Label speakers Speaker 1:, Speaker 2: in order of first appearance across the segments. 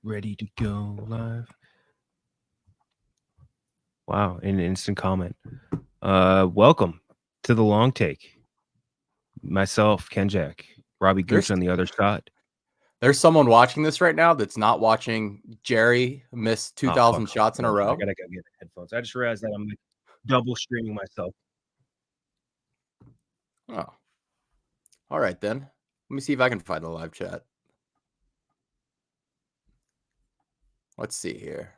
Speaker 1: Ready to go live. Wow, an instant comment. Welcome to the long take. Myself, Kenjack, Robbie Gooch on the other side.
Speaker 2: There's someone watching this right now that's not watching Jerry miss 2,000 shots in a row.
Speaker 1: I gotta go get headphones. I just realized that I'm like double streaming myself.
Speaker 2: Oh. All right, then. Let me see if I can find the live chat. Let's see here.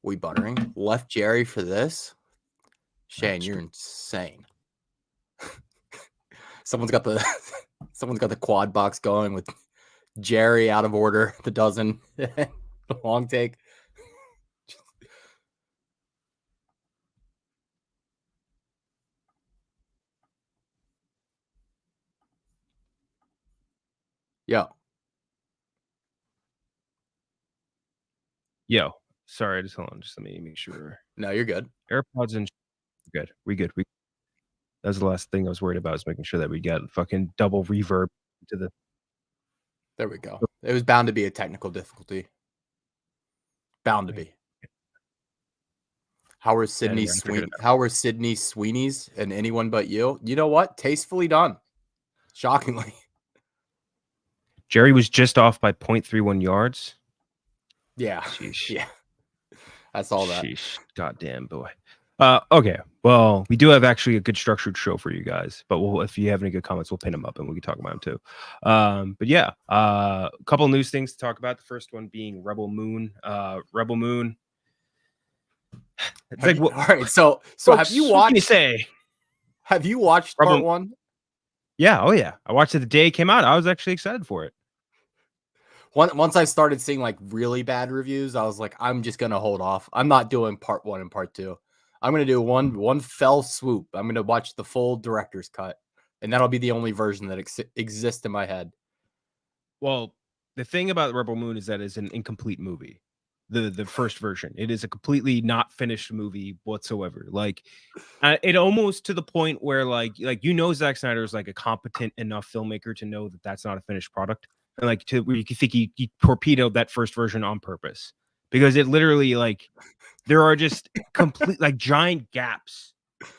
Speaker 2: We buttering. Left Jerry for this? Shane, you're insane. Someone's got the quad box going with Jerry out of order, the dozen, the long take.
Speaker 1: Yo, sorry, just hold on. Just let me make sure.
Speaker 2: No, you're good.
Speaker 1: AirPods and good. We good. That was the last thing I was worried about, was making sure that we got fucking double reverb to the.
Speaker 2: There we go. It was bound to be a technical difficulty. Bound to be. How are Sydney Sweeney's and Anyone But You? You know what? Tastefully done. Shockingly.
Speaker 1: Jerry was just off by 0.31 yards.
Speaker 2: Yeah.
Speaker 1: Sheesh.
Speaker 2: Yeah. I saw that.
Speaker 1: Sheesh. Goddamn boy. Okay. Well, we do have actually a good structured show for you guys, but if you have any good comments, we'll pin them up and we can talk about them too. But yeah, a couple news things to talk about. The first one being Rebel Moon. Rebel Moon.
Speaker 2: It's all right. So have you watched?
Speaker 1: What can you say?
Speaker 2: Have you watched part one?
Speaker 1: Yeah. Oh yeah. I watched it the day it came out. I was actually excited for it.
Speaker 2: Once I started seeing like really bad reviews, I was like, I'm just gonna hold off. I'm not doing part one and part two. I'm gonna do one fell swoop. I'm gonna watch the full director's cut, and that'll be the only version that exists in my head.
Speaker 1: Well, the thing about Rebel Moon is that it's an incomplete movie. The first version, it is a completely not finished movie whatsoever. Like, it almost to the point where like Zack Snyder is like a competent enough filmmaker to know that that's not a finished product, and like to where you can think he torpedoed that first version on purpose, because it literally like there are just complete like giant gaps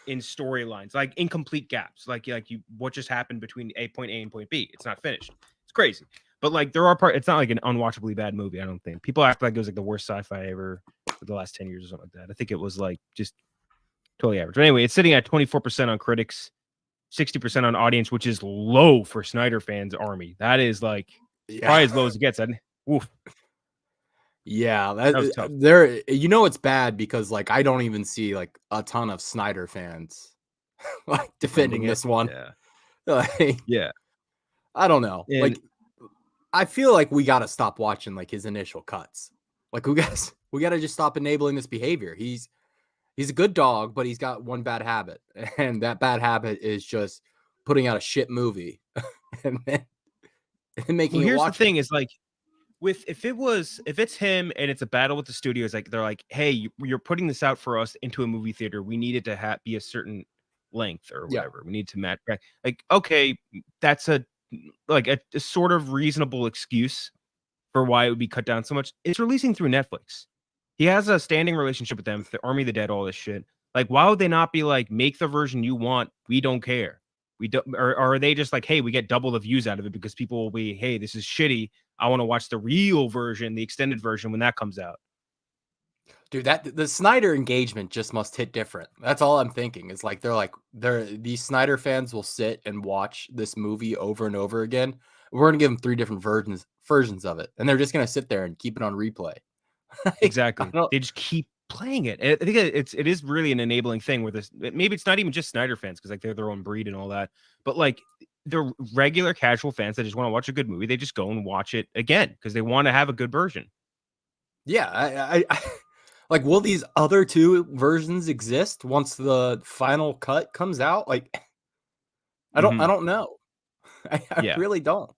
Speaker 1: in storylines, like incomplete gaps, like what just happened between point A and point B. It's not finished. It's crazy. But like there are parts, it's not like an unwatchably bad movie. I don't think people act like it was like the worst sci-fi ever for the last 10 years or something like that. I think it was like just totally average. But anyway, it's sitting at 24% on critics, 60% on audience, which is low for Snyder fans' army. That is like probably as low as it gets. Oof.
Speaker 2: Yeah, that was tough. There, it's bad because like I don't even see like a ton of Snyder fans like defending this one.
Speaker 1: Yeah.
Speaker 2: Like,
Speaker 1: yeah.
Speaker 2: I don't know. And like I feel like we got to stop watching like his initial cuts. Like we got to just stop enabling this behavior. He's a good dog, but he's got one bad habit, and that bad habit is just putting out a shit movie and making it.
Speaker 1: Here's the thing: is like if it's him and it's a battle with the studios, like they're like, hey, you're putting this out for us into a movie theater. We need it to be a certain length or whatever. We need to match. Like, okay, that's a sort of reasonable excuse for why it would be cut down so much. It's releasing through Netflix. He has a standing relationship with them, the Army of the Dead, all this shit. Like, why would they not be like, make the version you want? We don't care. We don't, or are they just like, hey, we get double the views out of it because people will be, hey, this is shitty. I want to watch the real version, the extended version when that comes out.
Speaker 2: Dude, the Snyder engagement just must hit different. That's all I'm thinking. It's like these Snyder fans will sit and watch this movie over and over again. We're gonna give them 3 different versions of it, and they're just gonna sit there and keep it on replay.
Speaker 1: Exactly. They just keep playing it. I think it is really an enabling thing where maybe it's not even just Snyder fans because like they're their own breed and all that, but like the regular casual fans that just want to watch a good movie, they just go and watch it again because they want to have a good version.
Speaker 2: Yeah, I like, will these other 2 versions exist once the final cut comes out? Like, I don't know. I really don't.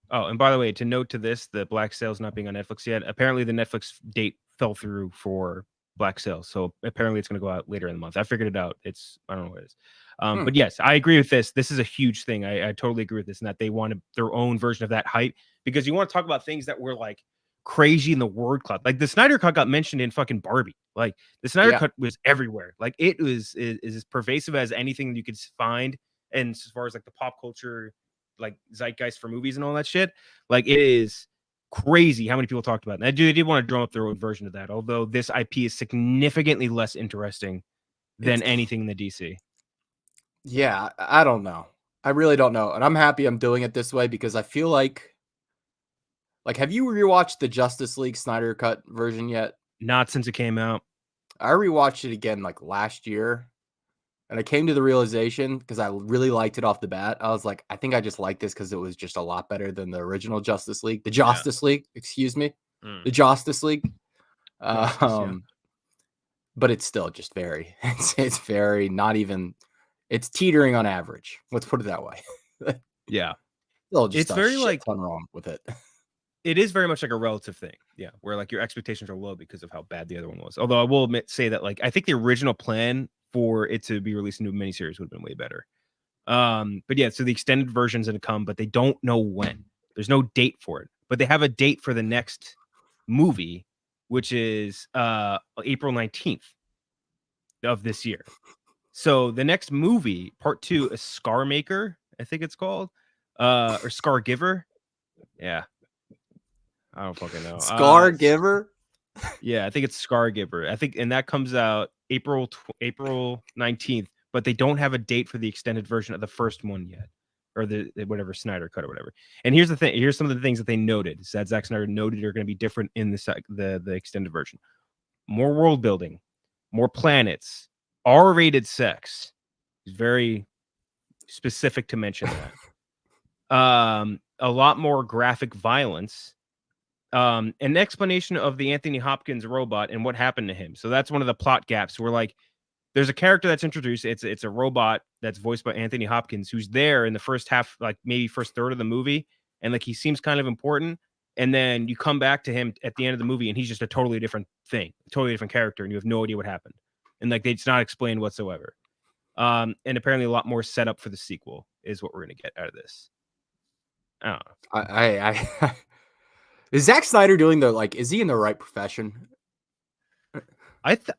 Speaker 1: Oh, and by the way, to note to this, the Black Sails not being on Netflix yet, apparently the Netflix date fell through for Black Sails. So apparently it's going to go out later in the month. I figured it out. I don't know what it is. But yes, I agree with this. This is a huge thing. I totally agree with this, and that they wanted their own version of that hype, because you want to talk about things that were like crazy in the word cloud. Like the Snyder Cut got mentioned in fucking Barbie. Like the Snyder Cut was everywhere. Like it is as pervasive as anything you could find. And as far as like the pop culture, like zeitgeist for movies and all that shit, like it is crazy how many people talked about it. They did want to drum up their own version of that, although this IP is significantly less interesting than anything in the DC.
Speaker 2: Yeah, I don't know. I really don't know. And I'm happy I'm doing it this way, because I feel like have you rewatched the Justice League Snyder Cut version yet?
Speaker 1: Not since it came out.
Speaker 2: I rewatched it again like last year, and I came to the realization, because I really liked it off the bat. I was like, I think I just like this because it was just a lot better than the original Justice League. The Justice League, excuse me. The Justice League. But it's still just very, it's very not even, it's teetering on average. Let's put it that way.
Speaker 1: Yeah.
Speaker 2: Still just
Speaker 1: it's very like
Speaker 2: ton wrong with it.
Speaker 1: It is very much like a relative thing. Yeah. Where like your expectations are low because of how bad the other one was. Although I will say that like, I think the original plan for it to be released into a miniseries would have been way better. But yeah, so the extended version's gonna come, but they don't know when. There's no date for it, but they have a date for the next movie, which is April 19th of this year. So the next movie, part 2, is Scar Maker, I think it's called, or Scar Giver. Yeah, I don't fucking know.
Speaker 2: Scar Giver.
Speaker 1: Yeah, I think it's Scar Giver. I think, and that comes out April 19th. But they don't have a date for the extended version of the first one yet, or the whatever Snyder Cut or whatever. And here's the thing: here's some of the things that they noted. Is that Zack Snyder noted are going to be different in the extended version. More world building, more planets, R-rated sex. He's very specific to mention that. A lot more graphic violence. An explanation of the Anthony Hopkins robot and what happened to him. So that's one of the plot gaps. Where like, there's a character that's introduced. It's a robot that's voiced by Anthony Hopkins, who's there in the first half, like maybe first third of the movie, and like he seems kind of important. And then you come back to him at the end of the movie, and he's just a totally different thing, a totally different character, and you have no idea what happened. And like it's not explained whatsoever. And apparently a lot more setup for the sequel is what we're gonna get out of this. I don't know.
Speaker 2: Is Zack Snyder doing is he in the right profession?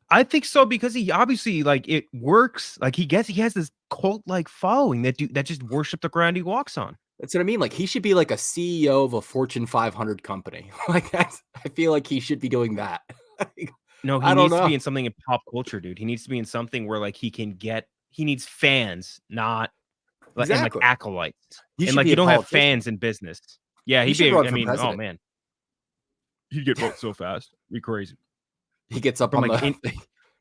Speaker 1: I think so, because he obviously like it works. Like he has this cult like following that just worship the ground he walks on.
Speaker 2: That's what I mean. Like he should be like a CEO of a Fortune 500 company. Like I feel like he should be doing that.
Speaker 1: No, he needs to be in something in pop culture, dude. He needs to be in something where like he needs fans, not like and like acolytes. And like you don't have fans in business. Yeah, he'd be. I mean, oh man, he'd get votes so fast. Be crazy.
Speaker 2: He gets up on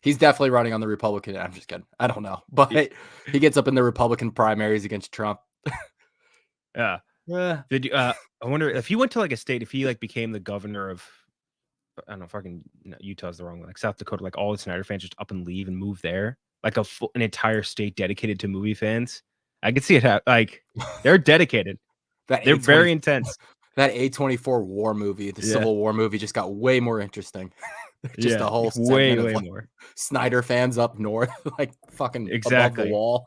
Speaker 2: he's definitely running on the Republican. I'm just kidding. I don't know. But he gets up in the Republican primaries against Trump.
Speaker 1: Yeah. Did you I wonder if he went to like a state, if he like became the governor of, I don't know, fucking Utah's the wrong one, like South Dakota, like all the Snyder fans just up and leave and move there, like an entire state dedicated to movie fans. I could see it like they're dedicated. They're very intense.
Speaker 2: That A24 war movie, the Civil War movie, just got way more interesting. Just a whole way more Snyder fans up north, like fucking above the wall.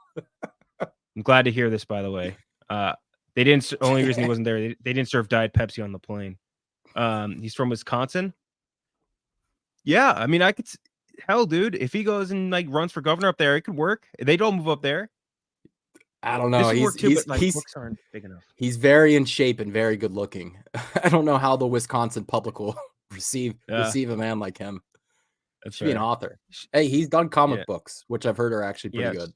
Speaker 1: I'm glad to hear this, by the way. They didn't. Only reason he wasn't there, they didn't serve Diet Pepsi on the plane. He's from Wisconsin. Yeah, I mean, hell, dude, if he goes and like runs for governor up there, it could work. They don't move up there.
Speaker 2: I don't know.
Speaker 1: Books aren't big enough.
Speaker 2: He's very in shape and very good looking. I don't know how the Wisconsin public will receive a man like him. That should be an author. Hey, he's done comic books, which I've heard are actually pretty good.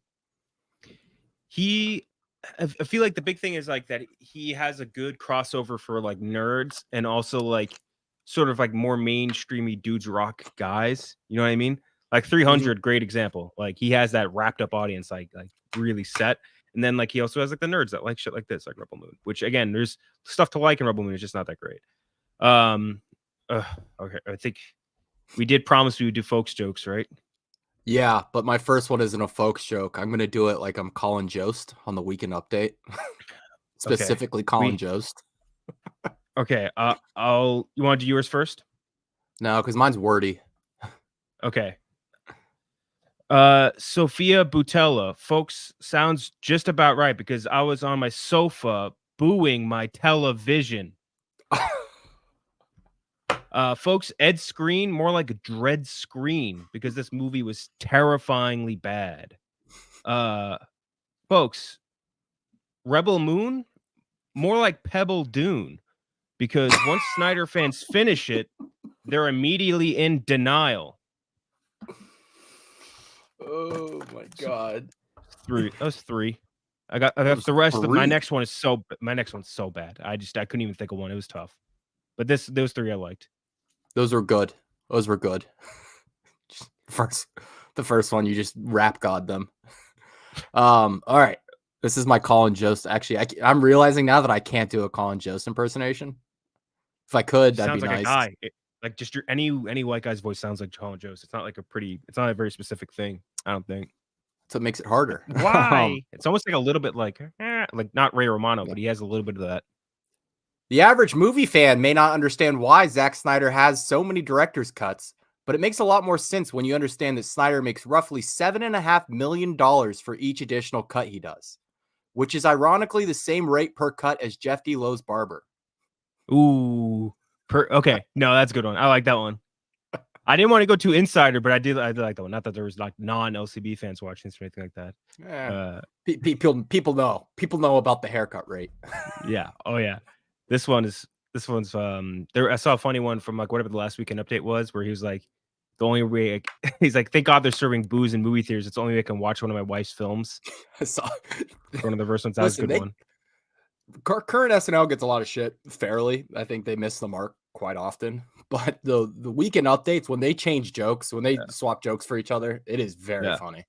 Speaker 1: I feel like the big thing is like that he has a good crossover for like nerds and also like sort of like more mainstreamy dudes rock guys. You know what I mean? Like 300, great example. Like he has that wrapped up audience, like really set. And then like he also has like the nerds that like shit like this, like Rebel Moon, which again, there's stuff to like in Rebel Moon. It's just not that great. Okay. I think we did promise we would do folks jokes, right?
Speaker 2: Yeah, but my first one isn't a folks joke. I'm going to do it like I'm Colin Jost on the Weekend Update. Specifically Colin Jost.
Speaker 1: Okay. You want to do yours first?
Speaker 2: No, because mine's wordy.
Speaker 1: Okay. Sophia Butella, folks, sounds just about right because I was on my sofa booing my television. Folks, Ed Screen, more like a Dread Screen because this movie was terrifyingly bad. Folks, Rebel Moon, more like Pebble Dune because once Snyder fans finish it, they're immediately in denial.
Speaker 2: Oh my god.
Speaker 1: 3. That was 3. I got
Speaker 2: Those
Speaker 1: the rest of my
Speaker 2: 3?
Speaker 1: next one's so bad. I couldn't even think of one. It was tough. But those 3 I liked.
Speaker 2: Those were good. Those were good. The first one, you just rap god them. All right. This is my Colin Jost. Actually, I'm realizing now that I can't do a Colin Jost impersonation. If I could, that'd
Speaker 1: Sounds
Speaker 2: be
Speaker 1: like
Speaker 2: nice.
Speaker 1: a guy. Like just your any white guy's voice sounds like Colin Jost. It's not like it's not a very specific thing, I don't think.
Speaker 2: So it makes it harder.
Speaker 1: Why? It's almost like a little bit like not Ray Romano, but he has a little bit of that.
Speaker 2: The average movie fan may not understand why Zack Snyder has so many director's cuts, but it makes a lot more sense when you understand that Snyder makes roughly $7.5 million for each additional cut he does, which is ironically the same rate per cut as Jeff D. Lowe's Barber.
Speaker 1: Ooh. Okay. No, that's a good one. I like that one. I didn't want to go too insider, but I did like that one. Not that there was like non-LCB fans watching this or anything like that.
Speaker 2: People know about the haircut rate.
Speaker 1: Yeah. Oh yeah. This one's there. I saw a funny one from like whatever the last weekend update was, where he was like, the only way he's like, thank God they're serving booze in movie theaters. It's the only way I can watch one of my wife's films.
Speaker 2: I saw
Speaker 1: one of the first ones. That was a good one.
Speaker 2: Current SNL gets a lot of shit fairly. I think they miss the mark quite often. But the weekend updates, when they change jokes, when they swap jokes for each other, it is very funny.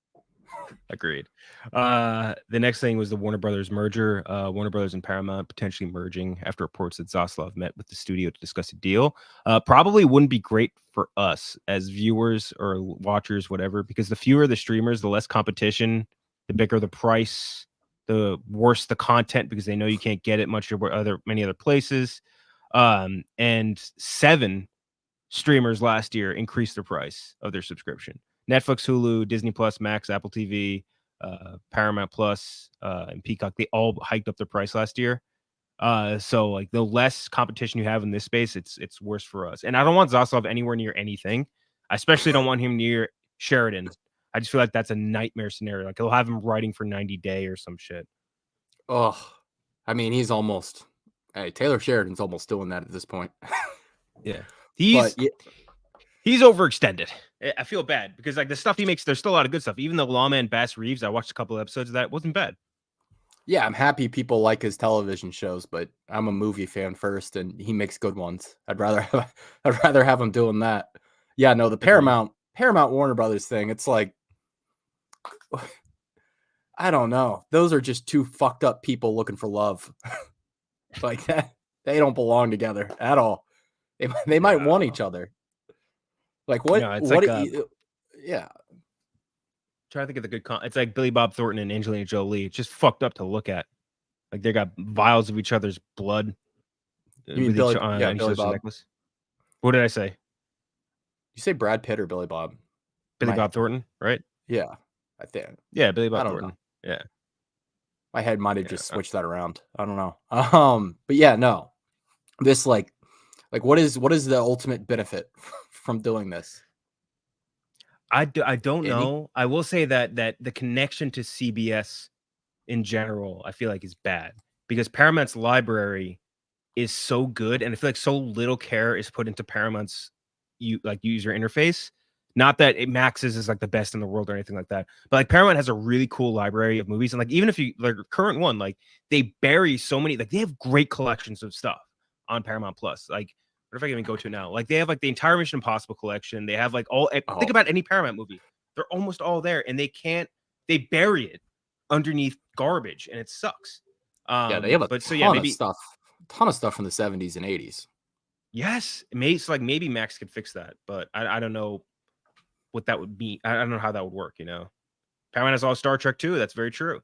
Speaker 1: Agreed. The next thing was the Warner Brothers merger. Warner Brothers and Paramount potentially merging after reports that Zaslav met with the studio to discuss a deal. Probably wouldn't be great for us as viewers or watchers, whatever, because the fewer the streamers, the less competition, the bigger the price, the worse the content because they know you can't get it many other places. And 7 streamers last year increased the price of their subscription. Netflix, Hulu, Disney Plus, Max, Apple TV, Paramount Plus, and Peacock, they all hiked up their price last year. So like the less competition you have in this space, it's worse for us. And I don't want Zaslav anywhere near anything. I especially don't want him near Sheridan. I just feel like that's a nightmare scenario. Like he'll have him writing for 90 Day or some shit.
Speaker 2: Oh, I mean, he's almost. Hey, Taylor Sheridan's almost doing that at this point.
Speaker 1: Yeah, he's overextended. I feel bad because like the stuff he makes, there's still a lot of good stuff. Even the Lawman Bass Reeves, I watched a couple of episodes of that. It wasn't bad.
Speaker 2: Yeah, I'm happy people like his television shows, but I'm a movie fan first, and he makes good ones. I'd rather have him doing that. Yeah, no, the Paramount Warner Brothers thing. It's like, I don't know. Those are just two fucked up people looking for love. Like that, they don't belong together at all. They might want each other. Like what?
Speaker 1: No, it's
Speaker 2: what?
Speaker 1: like,
Speaker 2: yeah.
Speaker 1: Try to think of the good. It's like Billy Bob Thornton and Angelina Jolie. It's just fucked up to look at. Like they got vials of each other's blood.
Speaker 2: You mean Billy Bob?
Speaker 1: Necklace. What did I say?
Speaker 2: You say Brad Pitt or Billy Bob?
Speaker 1: Bob Thornton, right?
Speaker 2: Yeah, I think.
Speaker 1: Yeah, Billy Bob Thornton.
Speaker 2: Know.
Speaker 1: Yeah.
Speaker 2: My head might have just switched that around. I don't know. But yeah, no. This like what is the ultimate benefit from doing this?
Speaker 1: I don't know. I will say that the connection to CBS in general, I feel like is bad because Paramount's library is so good, and I feel like so little care is put into Paramount's user interface. Not that Max's is like the best in the world or anything like that, but like Paramount has a really cool library of movies, and like even if you like current one, like they bury so many, like they have great collections of stuff on Paramount Plus. Like, what if I can even go to it now? Like they have like the entire Mission Impossible collection. They have like think about any Paramount movie. They're almost all there, and they bury it underneath garbage, and it sucks.
Speaker 2: Yeah, they have a ton of stuff from the 70s and 80s.
Speaker 1: Yes, maybe Max could fix that, but I don't know what that would be. I don't know how that would work, you know. Paramount has all Star Trek too. That's very true.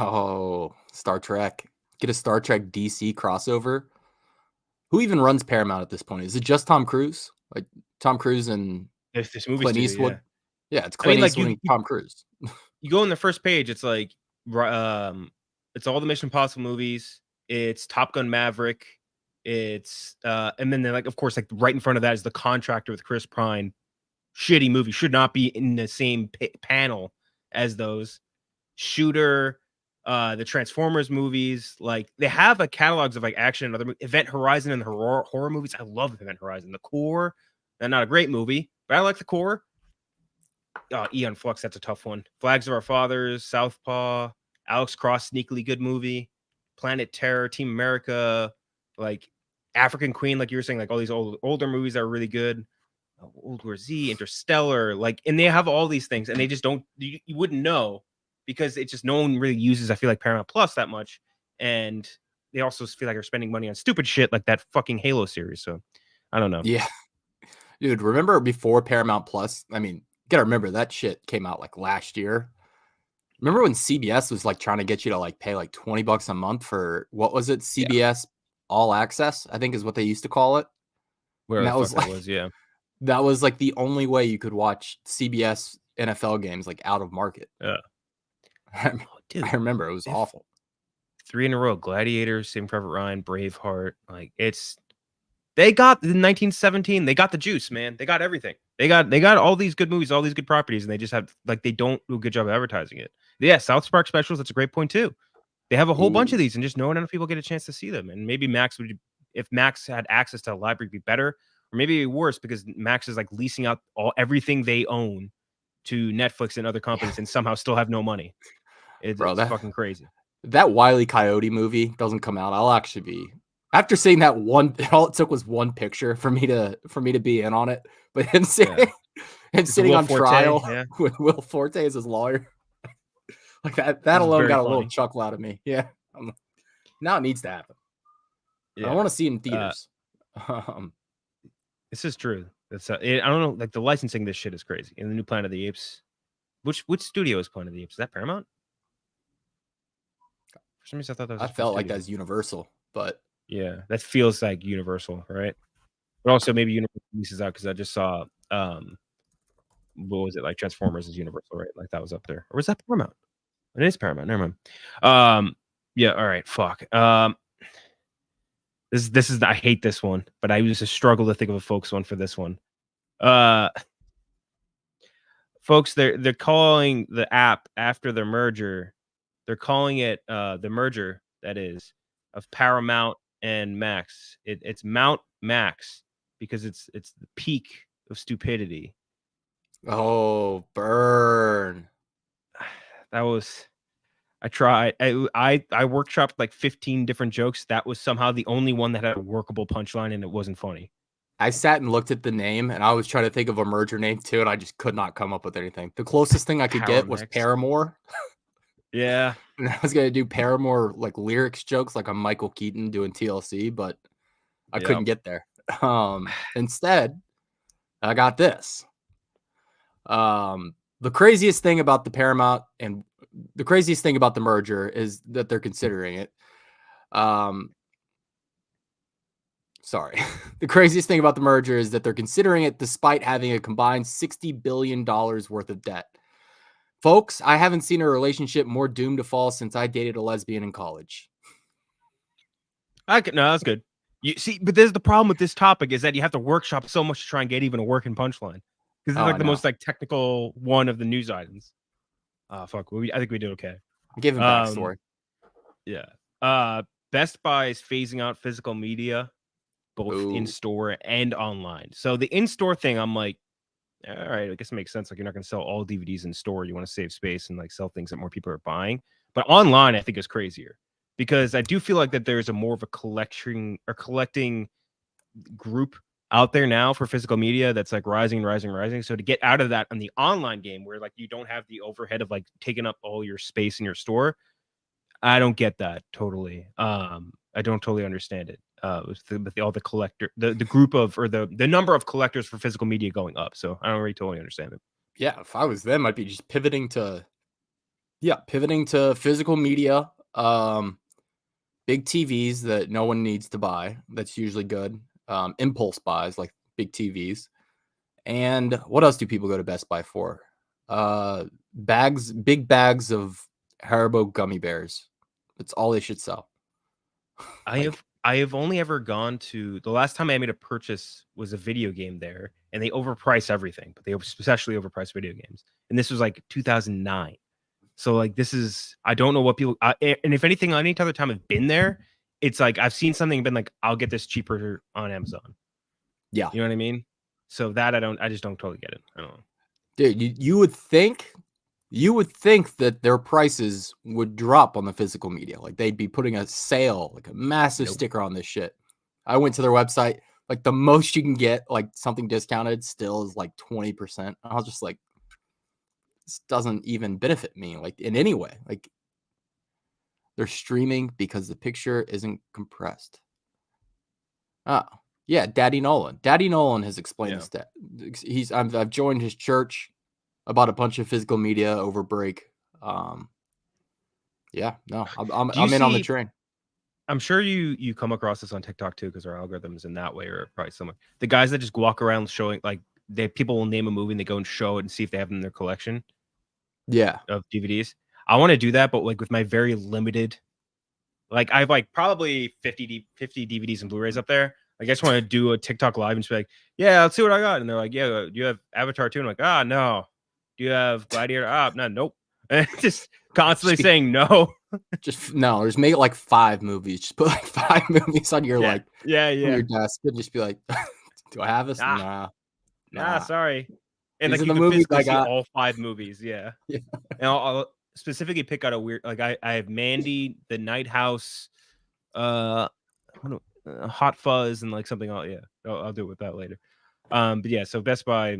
Speaker 2: Oh, Star Trek. Get a Star Trek DC crossover. Who even runs Paramount at this point? Is it just Tom Cruise? Like Tom Cruise and
Speaker 1: If this movie
Speaker 2: Clint
Speaker 1: studio,
Speaker 2: Eastwood.
Speaker 1: yeah.
Speaker 2: Yeah, it's Clint
Speaker 1: like
Speaker 2: Eastwood and Tom Cruise.
Speaker 1: you go in the first page, it's like it's all the Mission Impossible movies. It's Top Gun Maverick. It's and then like of course like right in front of that is The Contractor with Chris Pine. Shitty movie, should not be in the same panel as those. Shooter, the Transformers movies, like they have a catalogs of like action and other Event Horizon and the horror movies. I love Event Horizon. The Core, they're not a great movie, but I like The Core. Eon Flux, that's a tough one. Flags of Our Fathers, Southpaw, Alex Cross, sneakily good movie. Planet Terror, Team America, like African Queen, like you were saying, like all these older movies that are really good. World War Z, Interstellar, like, and they have all these things, and they just don't. You wouldn't know because it's just no one really uses. I feel like Paramount Plus that much, and they also feel like they're spending money on stupid shit like that fucking Halo series. So I don't know.
Speaker 2: Yeah, dude. Remember before Paramount Plus? I mean, you gotta remember that shit came out like last year. Remember when CBS was like trying to get you to like pay like $20 a month for what was it? CBS All Access, I think is what they used to call it.
Speaker 1: Where
Speaker 2: And
Speaker 1: the
Speaker 2: that
Speaker 1: fuck
Speaker 2: was like,
Speaker 1: that was, yeah.
Speaker 2: that was like the only way you could watch CBS NFL games like out of market.
Speaker 1: Yeah.
Speaker 2: Dude, I remember it was awful.
Speaker 1: 3 in a row: Gladiator, Saving Private Ryan, Braveheart. Like they got in 1917. They got the juice, man. They got everything. They got all these good movies, all these good properties, and they just have like they don't do a good job of advertising it. Yeah, South Park specials. That's a great point too. They have a whole bunch of these, and just no enough people get a chance to see them. And maybe Max would, if Max had access to a library, be better, or maybe it'd be worse because Max is like leasing out everything they own to Netflix and other companies, and somehow still have no money. It's fucking crazy.
Speaker 2: That Wile E. Coyote movie doesn't come out, I'll actually be, after seeing that one, all it took was one picture for me to be in on it. But him sitting, sitting on trial with Will Forte as his lawyer, like that alone got a little chuckle out of me. Yeah, now it needs to happen. Yeah. I want to see it in theaters.
Speaker 1: This is true. That's I don't know. Like the licensing, this shit is crazy. In the new Planet of the Apes, which studio is Planet of the Apes? Is that Paramount? For some reason, I thought that was.
Speaker 2: I felt like that's Universal, but
Speaker 1: yeah, that feels like Universal, right? But also maybe Universal leases out because I just saw what was it, like Transformers is Universal, right? Like that was up there, or was that Paramount? It is Paramount. Never mind. Yeah. All right. Fuck. This is I hate this one, but I used to struggle to think of a folks one for this one. Folks, they're calling the app after the merger. They're calling it the merger, that is, of Paramount and Max. It's Mount Max because it's the peak of stupidity.
Speaker 2: Oh, burn.
Speaker 1: That was, I tried. I workshopped like 15 different jokes. That was somehow the only one that had a workable punchline, and it wasn't funny.
Speaker 2: I sat and looked at the name, and I was trying to think of a merger name too, and I just could not come up with anything. The closest thing I could get was Paramore.
Speaker 1: Yeah.
Speaker 2: And I was going to do Paramore like lyrics jokes like I'm Michael Keaton doing TLC, but I couldn't get there. Instead, I got this. The craziest thing about the Paramount and the craziest thing about the merger is that they're considering it. Sorry. The craziest thing about the merger is that they're considering it despite having a combined $60 billion worth of debt. Folks, I haven't seen a relationship more doomed to fall since I dated a lesbian in college.
Speaker 1: No, that's good. You see, but there's the problem with this topic is that you have to workshop so much to try and get even a working punchline. Because it's like the most like technical one of the news items. Fuck. I think we did okay.
Speaker 2: Give him backstory.
Speaker 1: Yeah. Best Buy is phasing out physical media, both in store and online. So the in-store thing, I'm like, all right, I guess it makes sense. Like you're not going to sell all DVDs in store. You want to save space and like sell things that more people are buying. But online, I think is crazier because I do feel like that there's a more of a collecting group out there now for physical media that's like rising. So to get out of that on the online game where like you don't have the overhead of like taking up all your space in your store, I don't get that totally. I don't totally understand it. With all the collector, the group of or the number of collectors for physical media going up. So I don't really totally understand it.
Speaker 2: Yeah, if I was them, I'd be just pivoting to physical media. Big TVs that no one needs to buy. That's usually good. Impulse buys like big TVs. And what else do people go to Best Buy for? Big bags of Haribo gummy bears. That's all they should sell.
Speaker 1: I have only ever gone to, the last time I made a purchase was a video game there, and they overprice everything, but they especially overprice video games. And this was like 2009. So like this is, I don't know what people and if anything, any other time I've been there, it's like I've seen something and been like, I'll get this cheaper on Amazon.
Speaker 2: Yeah.
Speaker 1: You know what I mean? So that I just don't totally get it. I don't know.
Speaker 2: Dude, you would think that their prices would drop on the physical media. Like they'd be putting a sale, like a massive sticker on this shit. I went to their website, like the most you can get, like something discounted still is like 20%. I was just like, this doesn't even benefit me like in any way. Like they're streaming because the picture isn't compressed. Oh, yeah, Daddy Nolan. Daddy Nolan has explained this. That I've joined his church. About a bunch of physical media over break. Yeah, no, I'm in on the train.
Speaker 1: I'm sure you come across this on TikTok too, because our algorithms in that way are probably similar. The guys that just walk around showing, like, people will name a movie and they go and show it and see if they have it in their collection.
Speaker 2: Yeah,
Speaker 1: of DVDs. I want to do that, but like with my very limited, like I have like probably 50 DVDs and Blu-rays up there. I just want to do a TikTok live and just be like, yeah, let's see what I got. And they're like, yeah, do you have Avatar 2? And I'm like, no. Do you have Gladiator? No, nope. And just constantly saying no.
Speaker 2: Just make it like 5 movies. Just put like 5 movies on your on your desk and just be like, do I have this? Nah,
Speaker 1: sorry. And these like you can physically see all 5 movies. Yeah. And I'll specifically pick out a weird, like I have Mandy, The Night House, Hot Fuzz, and like something else. Yeah, I'll do it with that later. But yeah, so Best Buy.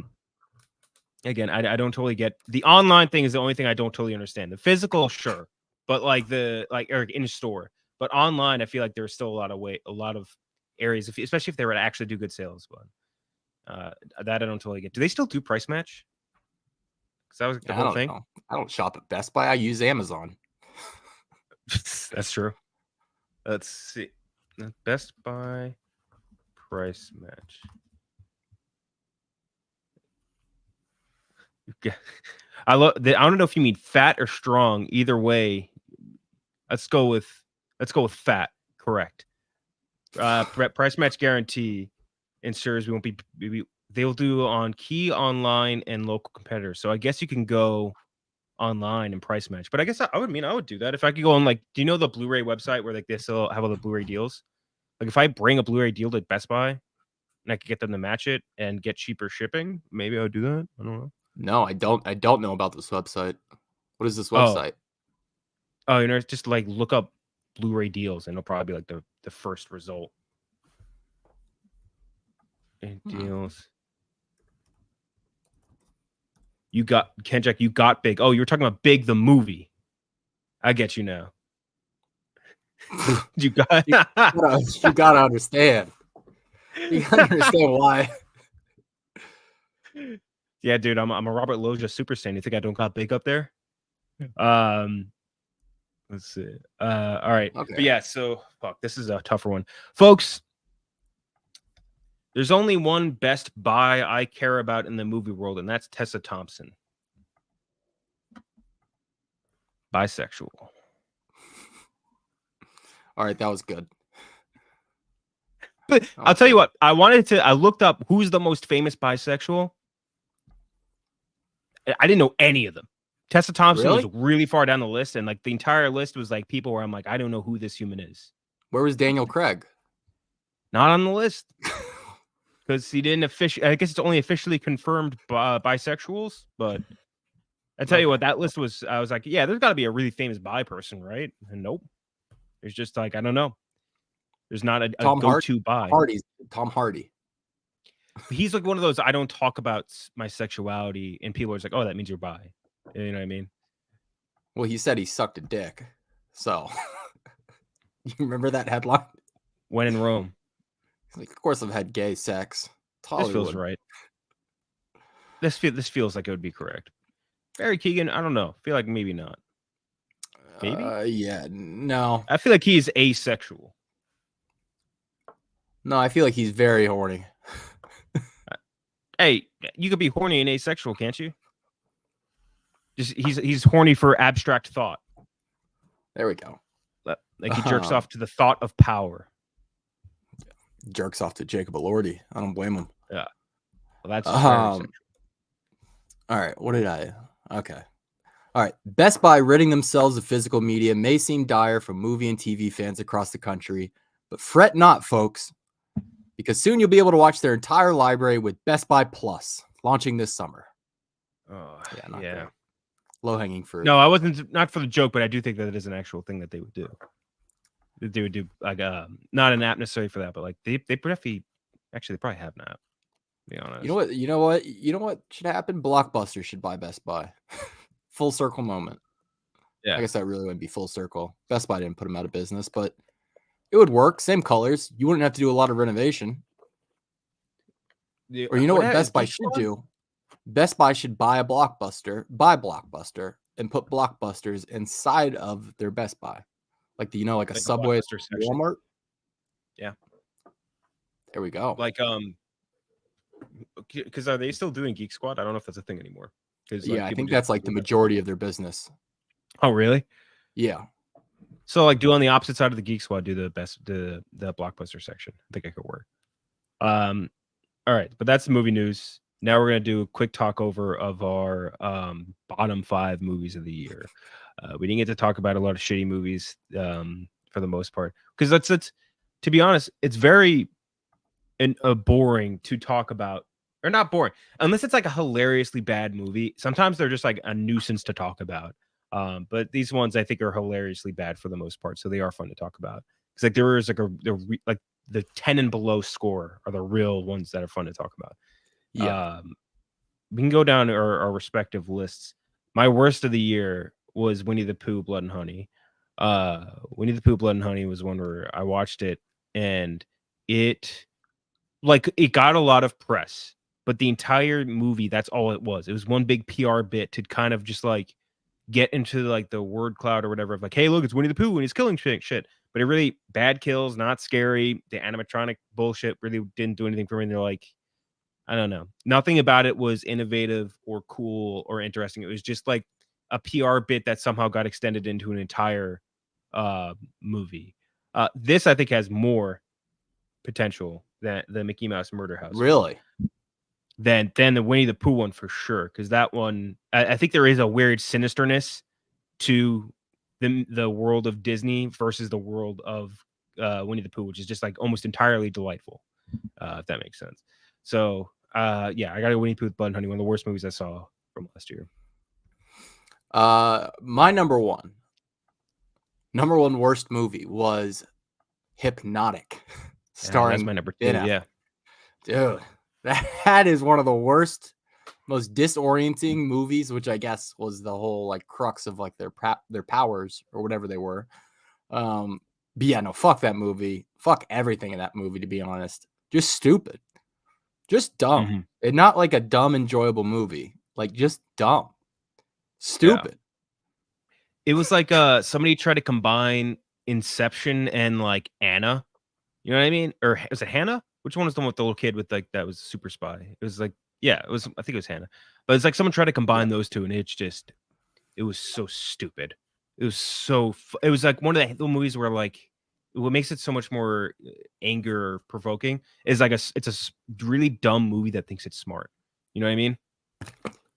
Speaker 1: Again, I don't totally get the online thing. Is the only thing I don't totally understand. The physical, sure, but like or in store, but online, I feel like there's still a lot of areas, especially if they were to actually do good sales. But that I don't totally get. Do they still do price match? Because that was the whole thing.
Speaker 2: I don't shop at Best Buy. I use Amazon.
Speaker 1: That's true. Let's see. Best Buy price match. I don't know if you mean fat or strong. Either way, let's go with fat. Correct. Price match guarantee ensures we won't be. They'll do on key online and local competitors. So I guess you can go online and price match. But I guess I would do that if I could go on, like, do you know the Blu-ray website where like they still have all the Blu-ray deals? Like if I bring a Blu-ray deal to Best Buy and I could get them to match it and get cheaper shipping, maybe I would do that. I don't know.
Speaker 2: No, I don't know about this website. What is this website?
Speaker 1: Oh, just like look up Blu-ray deals and it'll probably be like the first result. And deals. You got Kenjack, you got Big. Oh, you were talking about Big the movie. I get you now. you gotta
Speaker 2: understand. You gotta understand why.
Speaker 1: Yeah, dude, I'm a Robert Loggia super stan. You think I don't got Big up there? Let's see. All right. Okay. But yeah, so fuck, this is a tougher one. Folks, there's only one Best Buy I care about in the movie world, and that's Tessa Thompson. Bisexual.
Speaker 2: All right, that was good.
Speaker 1: But I'll tell you what, I looked up who's the most famous bisexual. I didn't know any of them. Tessa Thompson was really far down the list, and like the entire list was like people where I'm like, I don't know who this human is.
Speaker 2: Where was Daniel Craig?
Speaker 1: Not on the list. Because he didn't I guess it's only officially confirmed bisexuals, but I tell you what, that list was, I was like, yeah, there's got to be a really famous bi person, right? And nope. There's just like, I don't know. There's not a go-to bi.
Speaker 2: Tom Hardy.
Speaker 1: He's like one of those, I don't talk about my sexuality, and people are just like, oh, that means you're bi. You know what I mean?
Speaker 2: Well, he said he sucked a dick. So, you remember that headline?
Speaker 1: When in Rome.
Speaker 2: Like, of course I've had gay sex.
Speaker 1: This feels right. This feels like it would be correct. Barry Keoghan, I don't know. I feel like maybe not. Maybe?
Speaker 2: Yeah, no.
Speaker 1: I feel like he's asexual.
Speaker 2: No, I feel like he's very horny.
Speaker 1: Hey, You could be horny and asexual, can't you? Just he's horny for abstract thought.
Speaker 2: There we go.
Speaker 1: Like he jerks off to the thought of power.
Speaker 2: Jerks off to Jacob Elordi. I don't blame him.
Speaker 1: Yeah. Well, that's
Speaker 2: all right. What did I? Okay. All right. Best Buy ridding themselves of physical media may seem dire for movie and TV fans across the country, but fret not, folks, because soon you'll be able to watch their entire library with Best Buy Plus launching this summer.
Speaker 1: Oh,
Speaker 2: yeah.
Speaker 1: Yeah.
Speaker 2: Low hanging fruit.
Speaker 1: No, I wasn't, not for the joke, but I do think that it is an actual thing that they would do. That they would do, like, not an app necessarily for that, but like they probably have an app. To be honest.
Speaker 2: You know what should happen? Blockbuster should buy Best Buy. Full circle moment.
Speaker 1: Yeah.
Speaker 2: I guess that really wouldn't be full circle. Best Buy didn't put them out of business, but it would work. Same colors. You wouldn't have to do a lot of renovation. Or you know what Best Buy should do? Best Buy should buy Blockbuster, and put Blockbusters inside of their Best Buy. Like like a Subway, Walmart.
Speaker 1: Yeah.
Speaker 2: There we go.
Speaker 1: Like because are they still doing Geek Squad? I don't know if that's a thing anymore.
Speaker 2: I think that's like the majority of their business.
Speaker 1: Oh, really?
Speaker 2: Yeah.
Speaker 1: So like do on the opposite side of the Geek Squad, do the Blockbuster section. I think it could work. All right, but that's the movie news. Now we're gonna do a quick talk over of our bottom 5 movies of the year. We didn't get to talk about a lot of shitty movies for the most part, because that's to be honest, it's very boring to talk about, or not boring, unless it's like a hilariously bad movie. Sometimes they're just like a nuisance to talk about. But these ones I think are hilariously bad for the most part, so they are fun to talk about. Because like there is like the 10 and below score are the real ones that are fun to talk about.
Speaker 2: Yeah.
Speaker 1: We can go down our respective lists. My worst of the year was Winnie the Pooh, Blood and Honey. Winnie the Pooh, Blood and Honey was one where I watched it and it got a lot of press, but the entire movie, that's all it was. It was one big PR bit to kind of just like get into like the word cloud or whatever of like, hey, look, it's Winnie the Pooh and he's killing shit. But it really bad kills, not scary. The animatronic bullshit really didn't do anything for me. And they're like, I don't know. Nothing about it was innovative or cool or interesting. It was just like a PR bit that somehow got extended into an entire movie. This I think has more potential than the Mickey Mouse Murder House.
Speaker 2: Really?
Speaker 1: Than the Winnie the Pooh one for sure. Because that one, I think there is a weird sinisterness to the world of Disney versus the world of Winnie the Pooh, which is just like almost entirely delightful, if that makes sense. So yeah, I got to Winnie the Pooh with Blood and Honey, one of the worst movies I saw from last year.
Speaker 2: My number one worst movie was Hypnotic, starring
Speaker 1: that's my number 2.
Speaker 2: Yeah, dude, that is one of the worst, most disorienting movies, which I guess was the whole like crux of like their powers or whatever they were. But yeah, no, fuck that movie. Fuck everything in that movie, to be honest. Just stupid. Just dumb.
Speaker 1: Mm-hmm.
Speaker 2: And not like a dumb, enjoyable movie. Like just dumb. Stupid.
Speaker 1: Yeah. It was like somebody tried to combine Inception and like Anna. You know what I mean? Or was it Hannah? Which one was the one with the little kid with like that was super spy? It was like, yeah, it was, I think it was Hannah. But it's like someone tried to combine those two, and it was so stupid. It was like one of the movies where like what makes it so much more anger provoking is like it's a really dumb movie that thinks it's smart. You know what I mean?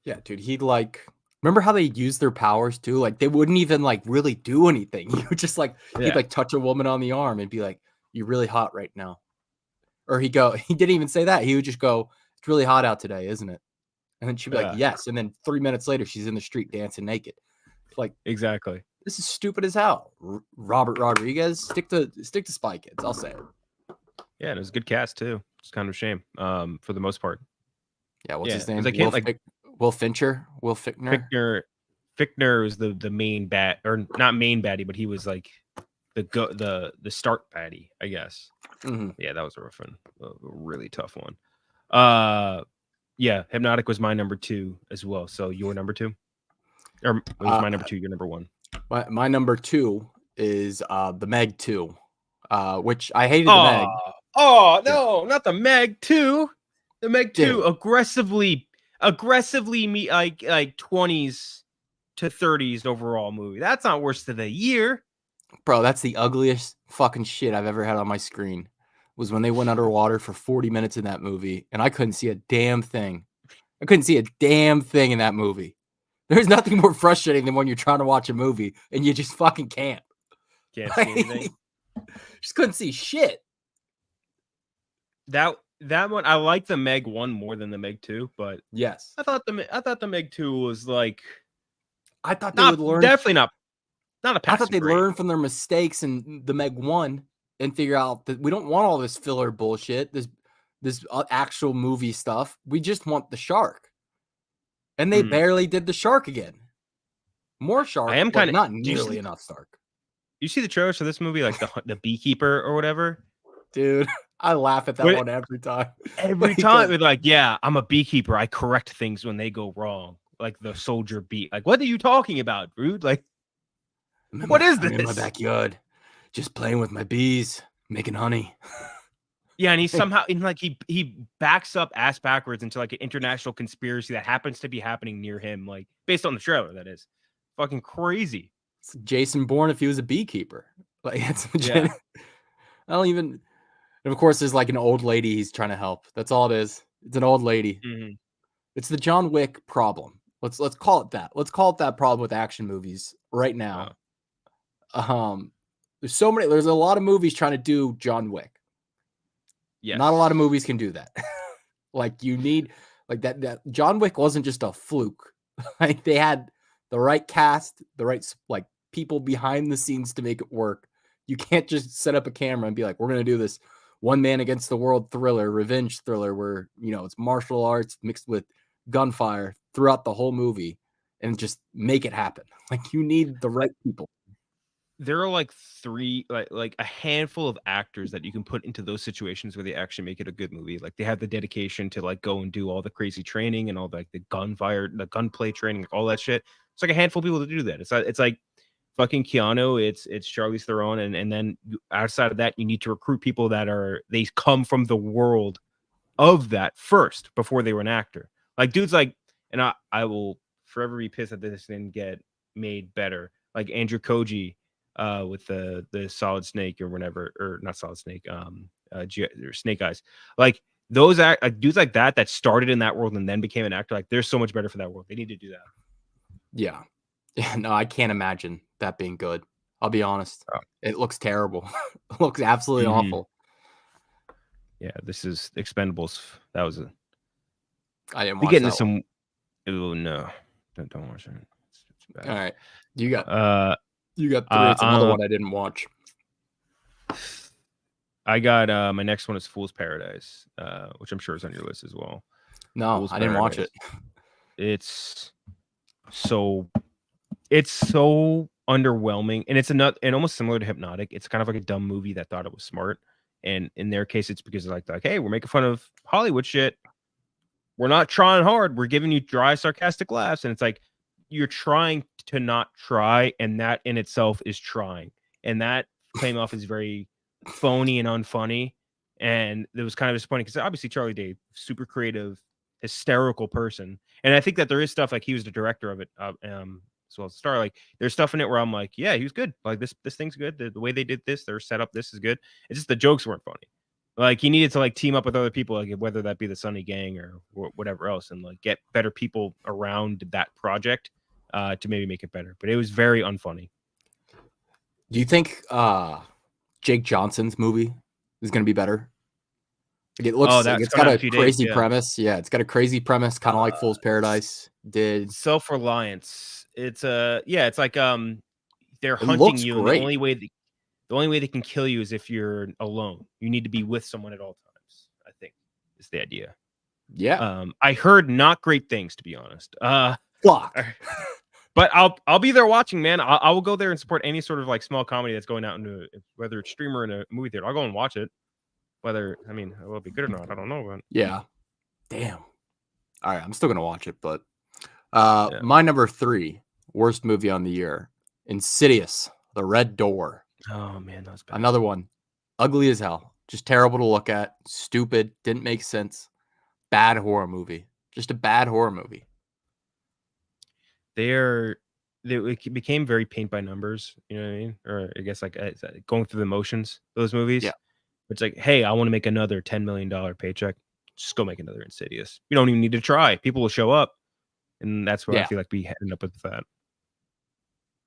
Speaker 2: Yeah, dude. He'd like, remember how they use their powers too? Like they wouldn't even like really do anything. You would just like, he'd like touch a woman on the arm and be like, "You're really hot right now." Or he didn't even say that. He would just go, "It's really hot out today, isn't it?" And then she'd be like, "Yes." And then 3 minutes later, she's in the street dancing naked. Like,
Speaker 1: exactly.
Speaker 2: This is stupid as hell. Robert Rodriguez, stick to Spy Kids. I'll say it.
Speaker 1: Yeah, and it was a good cast too. It's kind of a shame, for the most part.
Speaker 2: Yeah, what's his name?
Speaker 1: Will
Speaker 2: Fincher. Will Fichtner.
Speaker 1: Fichtner was the main or not main baddie, but he was like the start baddie, I guess.
Speaker 2: Mm-hmm.
Speaker 1: Yeah, that was a rough one, a really tough one. Yeah, Hypnotic was my number 2 as well. So your number 2, or it was my number 2, your number 1.
Speaker 2: My number 2 is the Meg 2, which I hated. The Meg.
Speaker 1: Oh no, not the Meg 2. The Meg 2 aggressively meet like 20s to 30s overall movie. That's not worse than a year.
Speaker 2: Bro, that's the ugliest fucking shit I've ever had on my screen. Was when they went underwater for 40 minutes in that movie, and I couldn't see a damn thing. I couldn't see a damn thing in that movie. There's nothing more frustrating than when you're trying to watch a movie and you just fucking can't.
Speaker 1: Can't see anything.
Speaker 2: Just couldn't see shit.
Speaker 1: That one, I like the Meg 1 more than the Meg 2, but
Speaker 2: yes,
Speaker 1: I thought the Meg 2 was like,
Speaker 2: I thought they would learn.
Speaker 1: Definitely not a passing
Speaker 2: I thought they'd
Speaker 1: grade.
Speaker 2: learn from their mistakes in the Meg 1 and figure out that we don't want all this filler bullshit, this actual movie stuff. We just want the shark. And they barely did the shark again. More shark, but not nearly enough shark.
Speaker 1: You see the trailers for this movie, like the beekeeper or whatever?
Speaker 2: Dude, I laugh at that one every time.
Speaker 1: Every time, it's like, yeah, I'm a beekeeper. I correct things when they go wrong. Like the soldier bee. Like, what are you talking about, dude? Like, what is this?
Speaker 2: I'm in my backyard, just playing with my bees, making honey.
Speaker 1: Yeah, and he somehow, he backs up ass backwards into like an international conspiracy that happens to be happening near him, like based on the trailer. That is fucking crazy.
Speaker 2: It's Jason Bourne if he was a beekeeper. Like, it's legit. I don't even. And of course, there's like an old lady he's trying to help. That's all it is. It's an old lady.
Speaker 1: Mm-hmm.
Speaker 2: It's the John Wick problem. Let's call it that. Let's call it that problem with action movies right now. There's a lot of movies trying to do John Wick. Yes. Not a lot of movies can do that. Like, you need like that John Wick wasn't just a fluke. Like, they had the right cast, the right like people behind the scenes to make it work. You can't just set up a camera and be like, we're going to do this one man against the world thriller, revenge thriller where, it's martial arts mixed with gunfire throughout the whole movie and just make it happen. Like, you need the right people.
Speaker 1: There are like like a handful of actors that you can put into those situations where they actually make it a good movie. Like, they have the dedication to like go and do all the crazy training and all the gunplay training, all that shit. It's like a handful of people to do that. It's like fucking Keanu, it's Charlize Theron, and then outside of that, you need to recruit people they come from the world of that first before they were an actor. Like, dudes like, and I will forever be pissed that this didn't get made better. Like Andrew Koji, with the Solid Snake or whatever, or not Solid Snake, Snake Eyes. Like those dudes like that started in that world and then became an actor. Like, they're so much better for that world. They need to do that.
Speaker 2: Yeah. No, I can't imagine that being good. I'll be honest. Oh. It looks terrible. It looks absolutely awful.
Speaker 1: Yeah, this is Expendables. That was
Speaker 2: I didn't watch
Speaker 1: that. Into some. Oh no, don't watch it. It's
Speaker 2: bad. All right, you got three. It's another one I didn't watch.
Speaker 1: I got my next one is Fool's Paradise, which I'm sure is on your list as well.
Speaker 2: No,
Speaker 1: Fool's
Speaker 2: I didn't watch it.
Speaker 1: It's so underwhelming, and it's and almost similar to Hypnotic. It's kind of like a dumb movie that thought it was smart, and in their case, it's because like hey, we're making fun of Hollywood shit. We're not trying hard. We're giving you dry, sarcastic laughs, and it's like you're trying to not try, and that in itself is trying, and that came off as very phony and unfunny, and it was kind of disappointing because obviously Charlie Day, super creative, hysterical person, and I think that there is stuff like he was the director of it, as well as the star. Like, there's stuff in it where I'm like, yeah, he was good. Like, this thing's good. The way they did this, their setup, this is good. It's just the jokes weren't funny. Like, he needed to like team up with other people, like whether that be the Sunny Gang or whatever else, and like get better people around that project to maybe make it better. But it was very unfunny.
Speaker 2: Do you think Jake Johnson's movie is going to be better? Like, it looks like it's got a crazy premise. Yeah, it's got a crazy premise, kind of like Fool's Paradise did.
Speaker 1: Self-reliance. It's it's like they're hunting you, and the only way they can kill you is if you're alone. You need to be with someone at all times, I think, is the idea.
Speaker 2: Yeah.
Speaker 1: I heard not great things, to be honest.
Speaker 2: Fuck.
Speaker 1: But I'll be there watching, man. I will go there and support any sort of like small comedy that's going out into whether it's streamer or in a movie theater. I'll go and watch it. Whether it will be good or not, I don't know. But
Speaker 2: yeah. Damn. All right, I'm still gonna watch it, but my number 3 worst movie on the year, Insidious: The Red Door.
Speaker 1: Oh man, that was bad.
Speaker 2: Another one, ugly as hell, just terrible to look at, stupid, didn't make sense. bad horror movie. Just a bad horror movie.
Speaker 1: It became very paint by numbers, you know what I mean? Or I guess like going through the motions, those movies.
Speaker 2: Yeah.
Speaker 1: It's like, hey, I want to make another $10 million paycheck. Just go make another Insidious. You don't even need to try. People will show up. And that's where I feel like we ended up with that.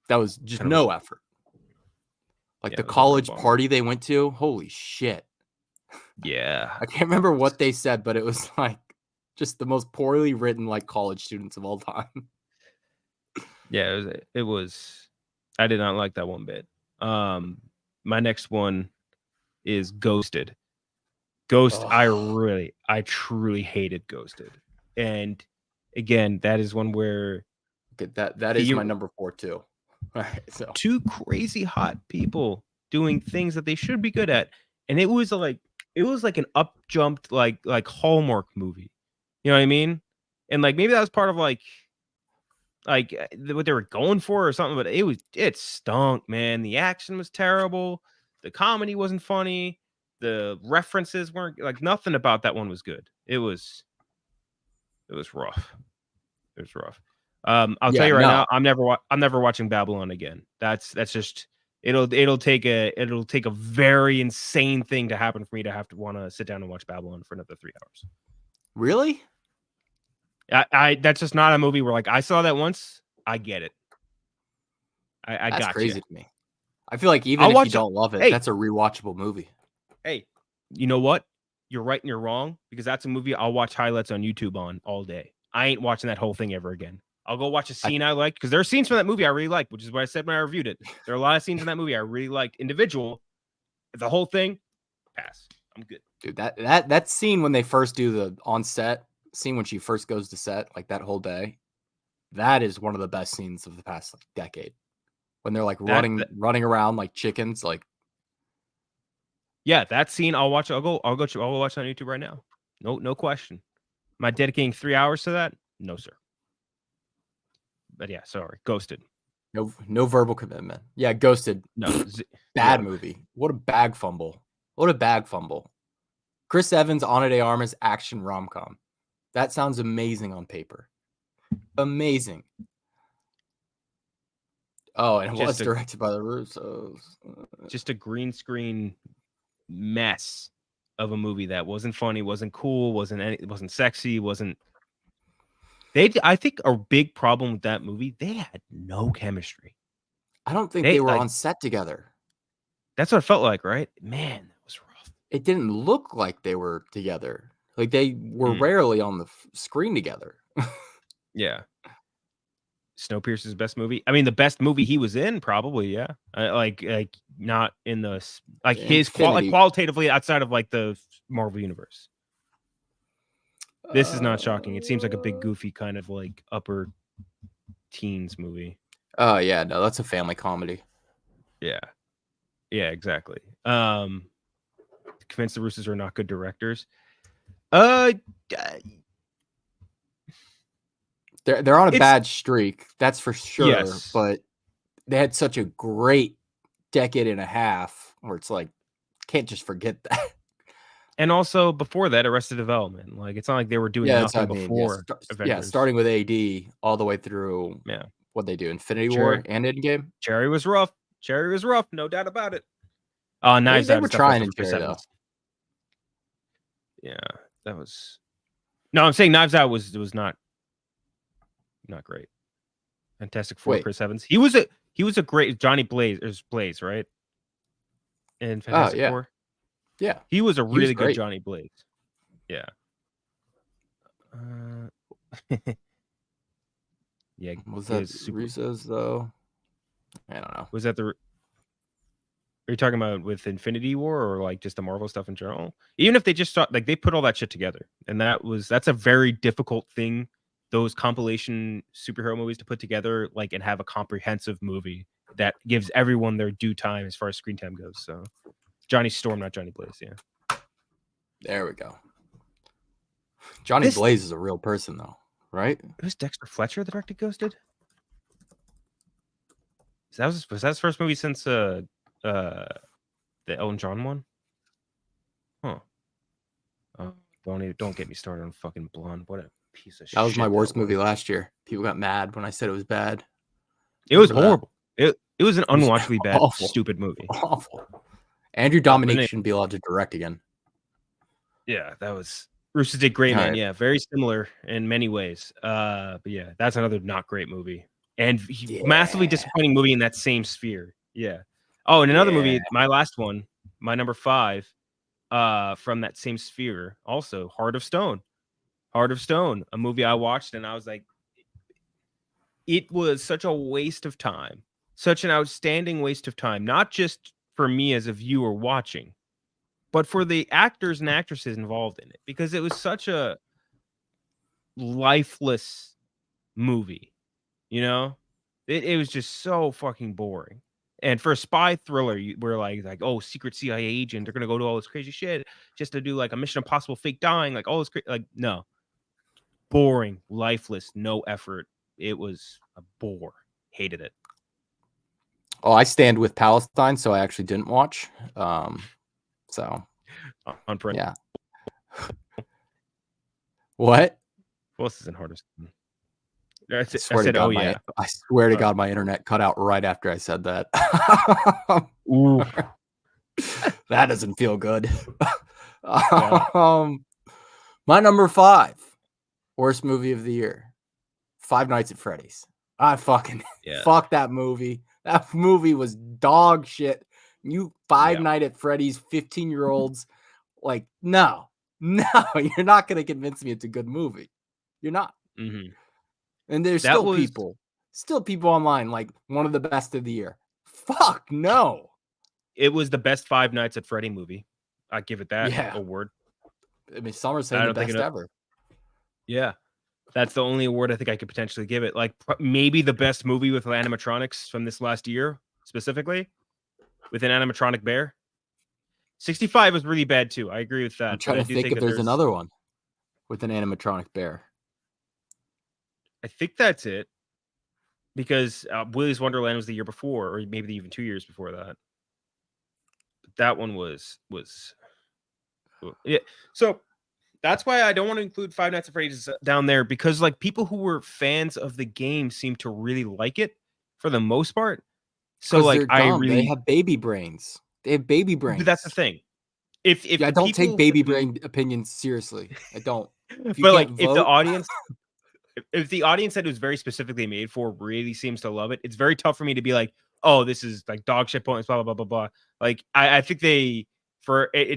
Speaker 2: That was just no effort. Like the college party they went to, holy shit.
Speaker 1: Yeah.
Speaker 2: I can't remember what they said, but it was like just the most poorly written like college students of all time.
Speaker 1: Yeah, it was I did not like that one bit. My next one is Ghosted. I truly hated Ghosted. And again, that is one where
Speaker 2: that is my number 4 too. Right, so
Speaker 1: two crazy hot people doing things that they should be good at, and it was like an up jumped like Hallmark movie. You know what I mean? And like maybe that was part of like what they were going for or something, but it stunk, man. The action was terrible. The comedy wasn't funny. The references weren't like nothing about that one was good. It was rough. It was rough. I'll tell you right now, I'm never watching Babylon again. That's just it'll take a very insane thing to happen for me to have to want to sit down and watch Babylon for another 3 hours.
Speaker 2: Really?
Speaker 1: I that's just not a movie where like I saw that once. I get it.
Speaker 2: That's crazy to me. I feel like even if you don't love it, that's a rewatchable movie.
Speaker 1: Hey, you know what? You're right and you're wrong, because that's a movie I'll watch highlights on YouTube on all day. I ain't watching that whole thing ever again. I'll go watch a scene I liked, because there are scenes from that movie I really liked, which is what I said when I reviewed it. There are a lot of scenes in that movie I really liked. Individual, the whole thing, pass. I'm good.
Speaker 2: Dude, that scene when they first do the on set scene when she first goes to set, like that whole day, that is one of the best scenes of the past like decade. When they're like running around like chickens, like
Speaker 1: yeah, that scene I'll watch. I'll go watch it on YouTube right now. No question. Am I dedicating 3 hours to that? No, sir. But yeah, sorry. Ghosted.
Speaker 2: No verbal commitment. Yeah, Ghosted.
Speaker 1: No.
Speaker 2: Bad movie. What a bag fumble. Chris Evans, Ana de Armas action rom-com. That sounds amazing on paper. Amazing. Oh, and it was directed by the Russos.
Speaker 1: Just a green screen mess of a movie that wasn't funny, wasn't cool, wasn't sexy, wasn't. I think a big problem with that movie, they had no chemistry.
Speaker 2: I don't think they were on set together.
Speaker 1: That's what it felt like, right? Man, that was rough.
Speaker 2: It didn't look like they were together. Like they were rarely on the screen together.
Speaker 1: Yeah. Snowpiercer's best movie. I mean, the best movie he was in, probably. Yeah, like not in the like his qualitatively outside of like the Marvel universe. This is not shocking. It seems like a big goofy kind of like upper teens movie.
Speaker 2: Oh yeah, no, that's a family comedy.
Speaker 1: Yeah, exactly. Convinced the Russos are not good directors.
Speaker 2: They're on a bad streak, that's for sure.
Speaker 1: Yes.
Speaker 2: But they had such a great decade and a half where it's like, can't just forget that.
Speaker 1: And also before that, Arrested Development. Like it's not like they were doing nothing before.
Speaker 2: Yeah, starting with AD all the way through.
Speaker 1: Yeah,
Speaker 2: what they do, Infinity War and Endgame.
Speaker 1: Cherry was rough. No doubt about it. Knives Out.
Speaker 2: They were trying in Cherry though.
Speaker 1: Yeah, that was. No, I'm saying Knives Out was not great. Fantastic Four, Chris Evans. He was a great Johnny Blaze, right? In Fantastic Four.
Speaker 2: Yeah.
Speaker 1: He was a really good Johnny Blaze. Yeah. Yeah.
Speaker 2: Was that Russos though? I don't know.
Speaker 1: Was that are you talking about with Infinity War or like just the Marvel stuff in general? Even if they just like they put all that shit together, and that's a very difficult thing, those compilation superhero movies to put together, like and have a comprehensive movie that gives everyone their due time as far as screen time goes. So Johnny Storm, not Johnny Blaze. Yeah. There
Speaker 2: we go. Johnny Blaze is a real person though, right?
Speaker 1: It was Dexter Fletcher that directed Ghosted. Was that his first movie since the Elton John one? Huh. Don't get me started on fucking Blonde. What a piece of shit.
Speaker 2: That was my worst movie last year. People got mad when I said it was bad.
Speaker 1: It was horrible. It was an
Speaker 2: It was
Speaker 1: unwatchably bad,
Speaker 2: awful.
Speaker 1: stupid movie.
Speaker 2: Awful. Andrew Dominic shouldn't be allowed to direct again.
Speaker 1: Yeah, that was Roosters did great, man.
Speaker 2: Right.
Speaker 1: Yeah, very similar in many ways. But yeah, that's another not great movie. And massively disappointing movie in that same sphere. Yeah. Oh, and another movie, my last one, my number 5, from that same sphere, also Heart of Stone. Heart of Stone, a movie I watched and I was like, it was such a waste of time. Such an outstanding waste of time, not just for me as a viewer watching, but for the actors and actresses involved in it, because it was such a lifeless movie, you know? It was just so fucking boring. And for a spy thriller, we're like, oh, secret CIA agent, they're gonna go do all this crazy shit just to do like a Mission Impossible fake dying, like all this like no. Boring, lifeless, no effort. It was a bore. Hated it.
Speaker 2: Oh, I stand with Palestine, so I actually didn't watch. So
Speaker 1: on print.
Speaker 2: Yeah. What?
Speaker 1: What else is in Heart of Stone?
Speaker 2: I said, oh yeah. I swear to God, my internet cut out right after I said that.
Speaker 1: Ooh.
Speaker 2: That doesn't feel good. My number 5 worst movie of the year, Five Nights at Freddy's. I fucking fuck that movie. That movie was dog shit. You Five Nights at Freddy's 15-year-olds, like, no, you're not gonna convince me it's a good movie. You're not.
Speaker 1: Mm-hmm.
Speaker 2: And there's still people online like one of the best of the year. Fuck no.
Speaker 1: It was the best Five Nights at Freddy movie. I give it that award.
Speaker 2: I mean, some are saying the best ever.
Speaker 1: Yeah. That's the only award I think I could potentially give it. Like maybe the best movie with animatronics from this last year, specifically with an animatronic bear. 65 was really bad too. I agree with that.
Speaker 2: I'm trying to think if there's another one with an animatronic bear.
Speaker 1: I think that's it. Because Willy's Wonderland was the year before, or maybe even 2 years before that. But that one was yeah. So that's why I don't want to include Five Nights at Freddy's down there, because like people who were fans of the game seem to really like it for the most part. So like
Speaker 2: they have baby brains. They have baby brains.
Speaker 1: But that's the thing. If
Speaker 2: I don't take baby brain opinions seriously. I don't.
Speaker 1: But like if the audience if the audience that it was very specifically made for really seems to love it, it's very tough for me to be like, oh, this is like dog shit points, blah, blah, blah, blah, blah. Like, I think it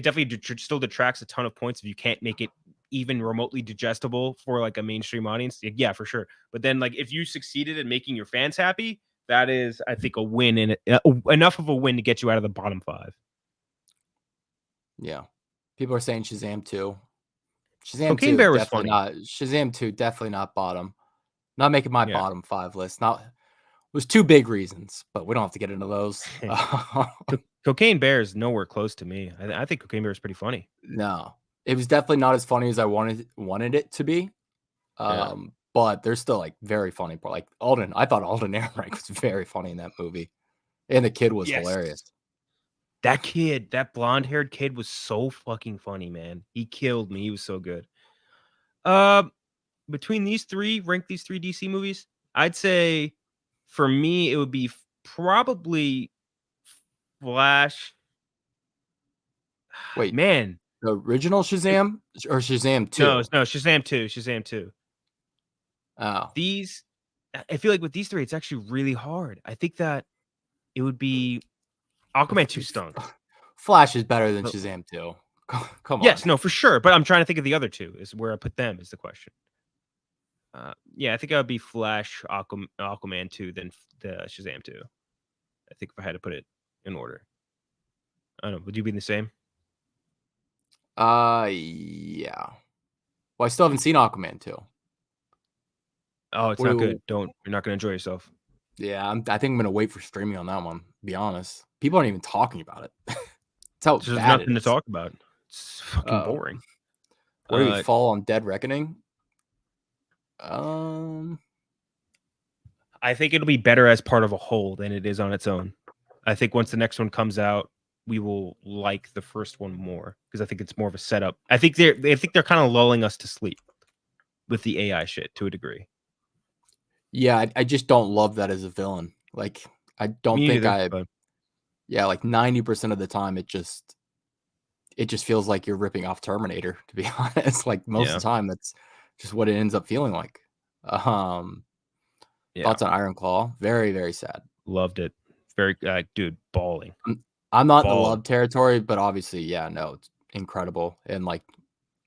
Speaker 1: definitely still detracts a ton of points if you can't make it even remotely digestible for like a mainstream audience. Yeah, for sure. But then like, if you succeeded in making your fans happy, that is, I think, a win, and enough of a win to get you out of the bottom 5.
Speaker 2: Yeah. People are saying Shazam 2. Shazam
Speaker 1: Cocaine
Speaker 2: 2
Speaker 1: Bear was
Speaker 2: definitely
Speaker 1: funny.
Speaker 2: not. Shazam 2 definitely not bottom. Not making my bottom 5 list. Not was 2 big reasons, but we don't have to get into those.
Speaker 1: Cocaine Bear is nowhere close to me. I think Cocaine Bear is pretty funny.
Speaker 2: No, it was definitely not as funny as I wanted it to be. But there's still like very funny part. Like Alden, I thought Alden Ehrenreich was very funny in that movie, and the kid was hilarious.
Speaker 1: That kid, that blonde-haired kid, was so fucking funny, man. He killed me. He was so good. Between these three, rank these 3 DC movies, I'd say for me it would be probably Flash.
Speaker 2: Wait,
Speaker 1: man,
Speaker 2: the original Shazam or Shazam 2?
Speaker 1: No, Shazam 2. Shazam 2.
Speaker 2: Oh,
Speaker 1: these, I feel like with these 3, it's actually really hard. I think that it would be Aquaman 2 stunk.
Speaker 2: Flash is better than Shazam 2. Come on.
Speaker 1: Yes, no, for sure. But I'm trying to think of the other 2. Is where I put them is the question. Yeah, I think I would be Flash, Aquaman 2, then the Shazam 2. I think if I had to put it in order. I don't know. Would you be the same?
Speaker 2: Yeah. Well, I still haven't seen Aquaman 2.
Speaker 1: Oh, it's not good. You're not going to enjoy yourself.
Speaker 2: Yeah, I think I'm going to wait for streaming on that one, to be honest. People aren't even talking about it. It's how
Speaker 1: There's
Speaker 2: bad
Speaker 1: nothing to talk about. It's fucking boring.
Speaker 2: Where do we fall on Dead Reckoning?
Speaker 1: I think it'll be better as part of a whole than it is on its own. I think once the next one comes out, we will like the first one more because I think it's more of a setup. I think they're kind of lulling us to sleep with the AI shit to a degree.
Speaker 2: Yeah, I just don't love that as a villain. Like, I don't
Speaker 1: Me
Speaker 2: think
Speaker 1: neither, but
Speaker 2: yeah, like 90% of the time it just feels like you're ripping off Terminator, to be honest. Like most
Speaker 1: yeah,
Speaker 2: of the time that's just what it ends up feeling like. Um
Speaker 1: yeah,
Speaker 2: Thoughts on Iron Claw? Very, very sad.
Speaker 1: loved it. Very, dude, bawling.
Speaker 2: I'm not in the
Speaker 1: Ball.
Speaker 2: love territory, but obviously, yeah, no, it's incredible. And like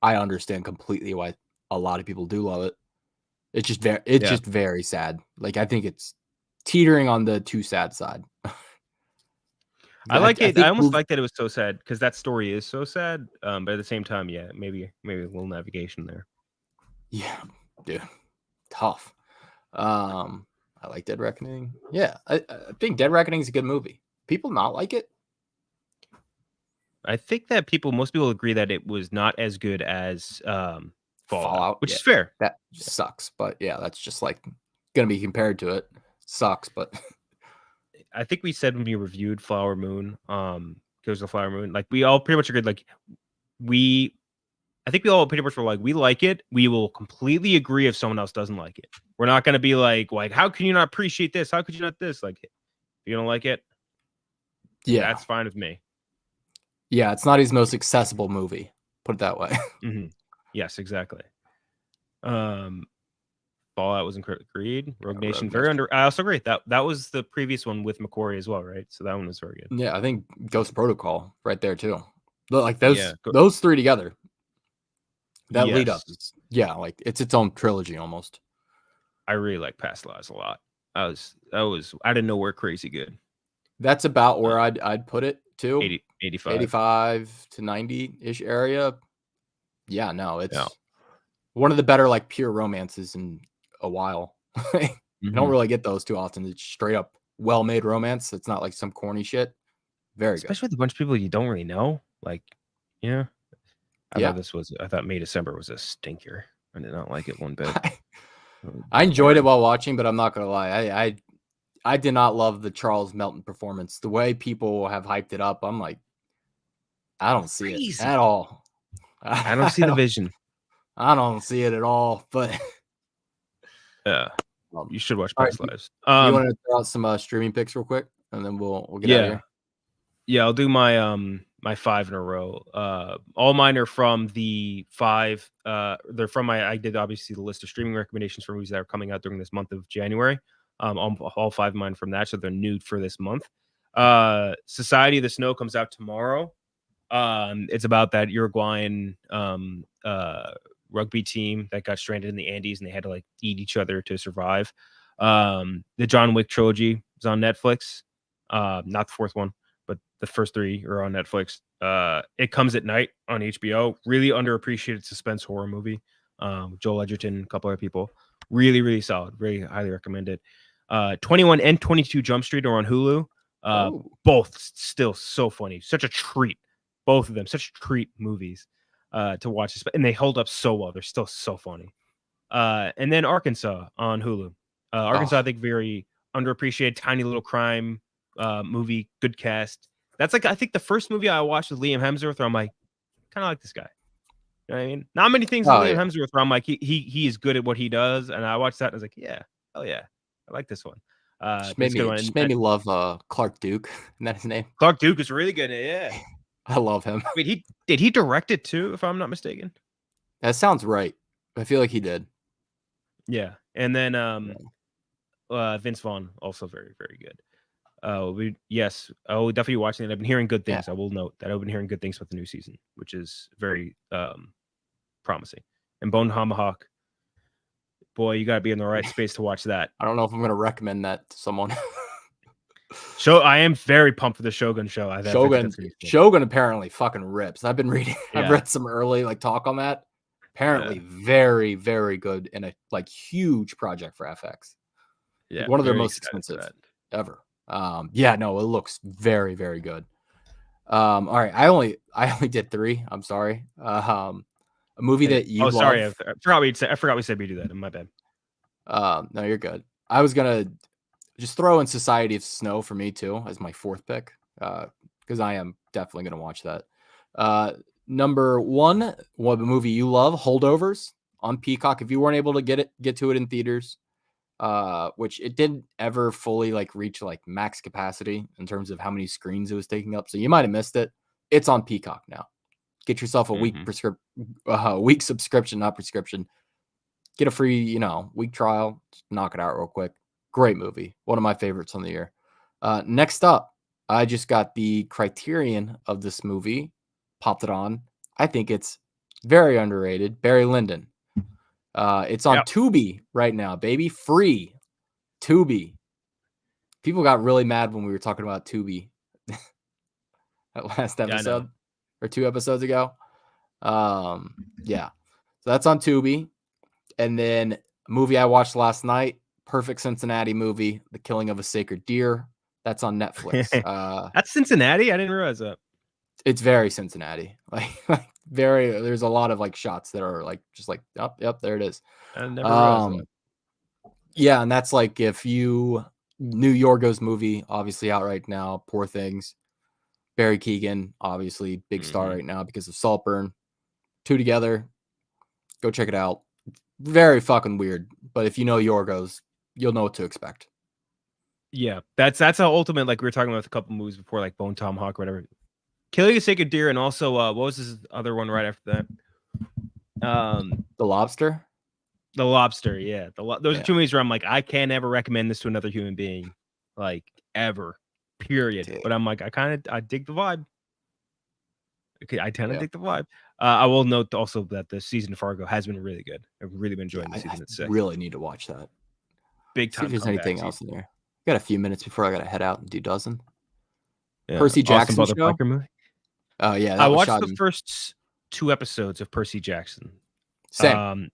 Speaker 2: I understand completely why a lot of people do love it. It's just very sad. Like I think it's teetering on the too sad side.
Speaker 1: I like
Speaker 2: I
Speaker 1: it. I
Speaker 2: think
Speaker 1: almost like that it was so sad because that story is so sad. But at the same time, yeah, maybe a little navigation there.
Speaker 2: yeah, dude, tough. I like Dead Reckoning. Yeah, I think Dead Reckoning is a good movie. People not like it?
Speaker 1: I think that most people agree that it was not as good as Fallout, which
Speaker 2: Yeah,
Speaker 1: is fair.
Speaker 2: that sucks. But yeah, that's just like gonna be compared to it. Sucks, but
Speaker 1: I think we said when we reviewed Flower Moon, Killers of the Flower Moon, like we all pretty much agreed, like I think we all pretty much were like, we like it. We will completely agree if someone else doesn't like it. We're not going to be like, how can you not appreciate this? How could you not this? Like, if you don't like it,
Speaker 2: yeah,
Speaker 1: that's fine with me.
Speaker 2: Yeah, it's not his most accessible movie. Put it that way.
Speaker 1: Mm-hmm. Yes, exactly. Fallout was incredible. Rogue Nation, very under. I also agree that was the previous one with McQuarrie as well, right? So that one was very good.
Speaker 2: Yeah, I think Ghost Protocol right there too. Like those three together. That lead up, like it's its own trilogy almost.
Speaker 1: I really like Past Lives a lot. I was out of nowhere crazy good.
Speaker 2: That's about where I'd put it too.
Speaker 1: 85
Speaker 2: to 90-ish area. Yeah, no, it's one of the better like pure romances in a while. You don't really get those too often. It's straight up well-made romance. It's not like some corny shit. Very good.
Speaker 1: Especially with a bunch of people you don't really know. Like, yeah. I thought May December was a stinker. I did not like it one bit.
Speaker 2: I enjoyed it while watching, but I'm not gonna lie. I did not love the Charles Melton performance. The way people have hyped it up, I'm like, I don't see it at all.
Speaker 1: I don't see the vision.
Speaker 2: I don't see it at all. But
Speaker 1: yeah, you should watch Past Lives.
Speaker 2: You want to throw out some streaming picks real quick, and then we'll get out of here.
Speaker 1: Yeah, I'll do my my 5 in a row. All mine are from the 5. They're from I did obviously the list of streaming recommendations for movies that are coming out during this month of January. All 5 of mine from that, so they're new for this month. Society of the Snow comes out tomorrow. It's about that Uruguayan rugby team that got stranded in the Andes and they had to like eat each other to survive. The John Wick trilogy is on Netflix. Not the 4th one, but the first 3 are on Netflix. It Comes at Night on HBO. Really underappreciated suspense horror movie. Joel Edgerton, a couple other people. Really, really solid. Very highly recommended. 21 and 22 Jump Street are on Hulu. Both still so funny. Such a treat. Both of them, such treat movies to watch. And they hold up so well. They're still so funny. And then Arkansas on Hulu. Arkansas, I think, very underappreciated, tiny little crime movie, good cast. That's like, I think the first movie I watched with Liam Hemsworth where I'm like, kind of like this guy. You know what I mean? Not many things with Liam Hemsworth where I'm like, he is good at what he does. And I watched that and I was like, yeah, oh yeah, I like this one.
Speaker 2: Just made me love Clark Duke. Isn't that his name?
Speaker 1: Clark Duke is really good. Yeah.
Speaker 2: I love him.
Speaker 1: Wait, did he direct it too, if I'm not mistaken?
Speaker 2: That sounds right. I feel like he did.
Speaker 1: Yeah. And then Vince Vaughn, also very, very good. I will definitely watching it. I've been hearing good things. I will note that I've been hearing good things about the new season, which is very promising. And Bone Tomahawk, boy, you gotta be in the right space to watch that.
Speaker 2: I don't know if I'm gonna recommend that to someone.
Speaker 1: I am very pumped for the Shogun show.
Speaker 2: Shogun apparently fucking rips. I've been reading. I've read some early like talk on that. Apparently, very, very good and a like huge project for FX.
Speaker 1: Yeah,
Speaker 2: one of their most expensive ever. It looks very, very good. All right, I only did 3. I'm sorry. A movie that you love.
Speaker 1: Sorry, I forgot we said we do that. My bad.
Speaker 2: No, you're good. I was gonna just throw in Society of Snow for me too as my 4th pick, because I am definitely gonna watch that. Number one, what movie you love? Holdovers on Peacock. If you weren't able to get to it in theaters, which it didn't ever fully like reach like max capacity in terms of how many screens it was taking up, so you might have missed it. It's on Peacock now. Get yourself a week subscription, not prescription. Get a free, week trial. Just knock it out real quick. Great movie. One of my favorites on the year. Next up, I just got the Criterion of this movie. Popped it on. I think it's very underrated. Barry Lyndon. It's on Tubi right now, baby. Free. Tubi. People got really mad when we were talking about Tubi that last episode or 2 episodes ago. Yeah. So that's on Tubi. And then a movie I watched last night, Perfect Cincinnati movie, The Killing of a Sacred Deer. That's on Netflix.
Speaker 1: That's Cincinnati? I didn't realize that.
Speaker 2: It's very Cincinnati. Like very, there's a lot of like shots that are like just like, yep, there it is.
Speaker 1: I never realized that.
Speaker 2: Yeah, and that's like if you knew Yorgo's movie, obviously out right now, Poor Things. Barry Keoghan, obviously big star right now because of Saltburn. 2 together. Go check it out. Very fucking weird, but if you know Yorgos, you'll know what to expect.
Speaker 1: Yeah, that's how ultimate. Like we were talking about a couple movies before, like Bone Tomahawk, or whatever. Killing a Sacred Deer, and also what was this other one right after that?
Speaker 2: The Lobster.
Speaker 1: The Lobster, yeah. Those are 2 movies where I'm like, I can't ever recommend this to another human being, like ever, period. Dude. But I'm like, I dig the vibe. Okay, I tend to dig the vibe. I will note also that the season of Fargo has been really good. I've really been enjoying the season.
Speaker 2: I really need to watch that.
Speaker 1: Big time.
Speaker 2: See if there's anything else in there. Got a few minutes before I got to head out and do dozen.
Speaker 1: Yeah.
Speaker 2: Percy Jackson show.
Speaker 1: Movie.
Speaker 2: Oh yeah,
Speaker 1: I watched the first 2 episodes of Percy Jackson.
Speaker 2: Same.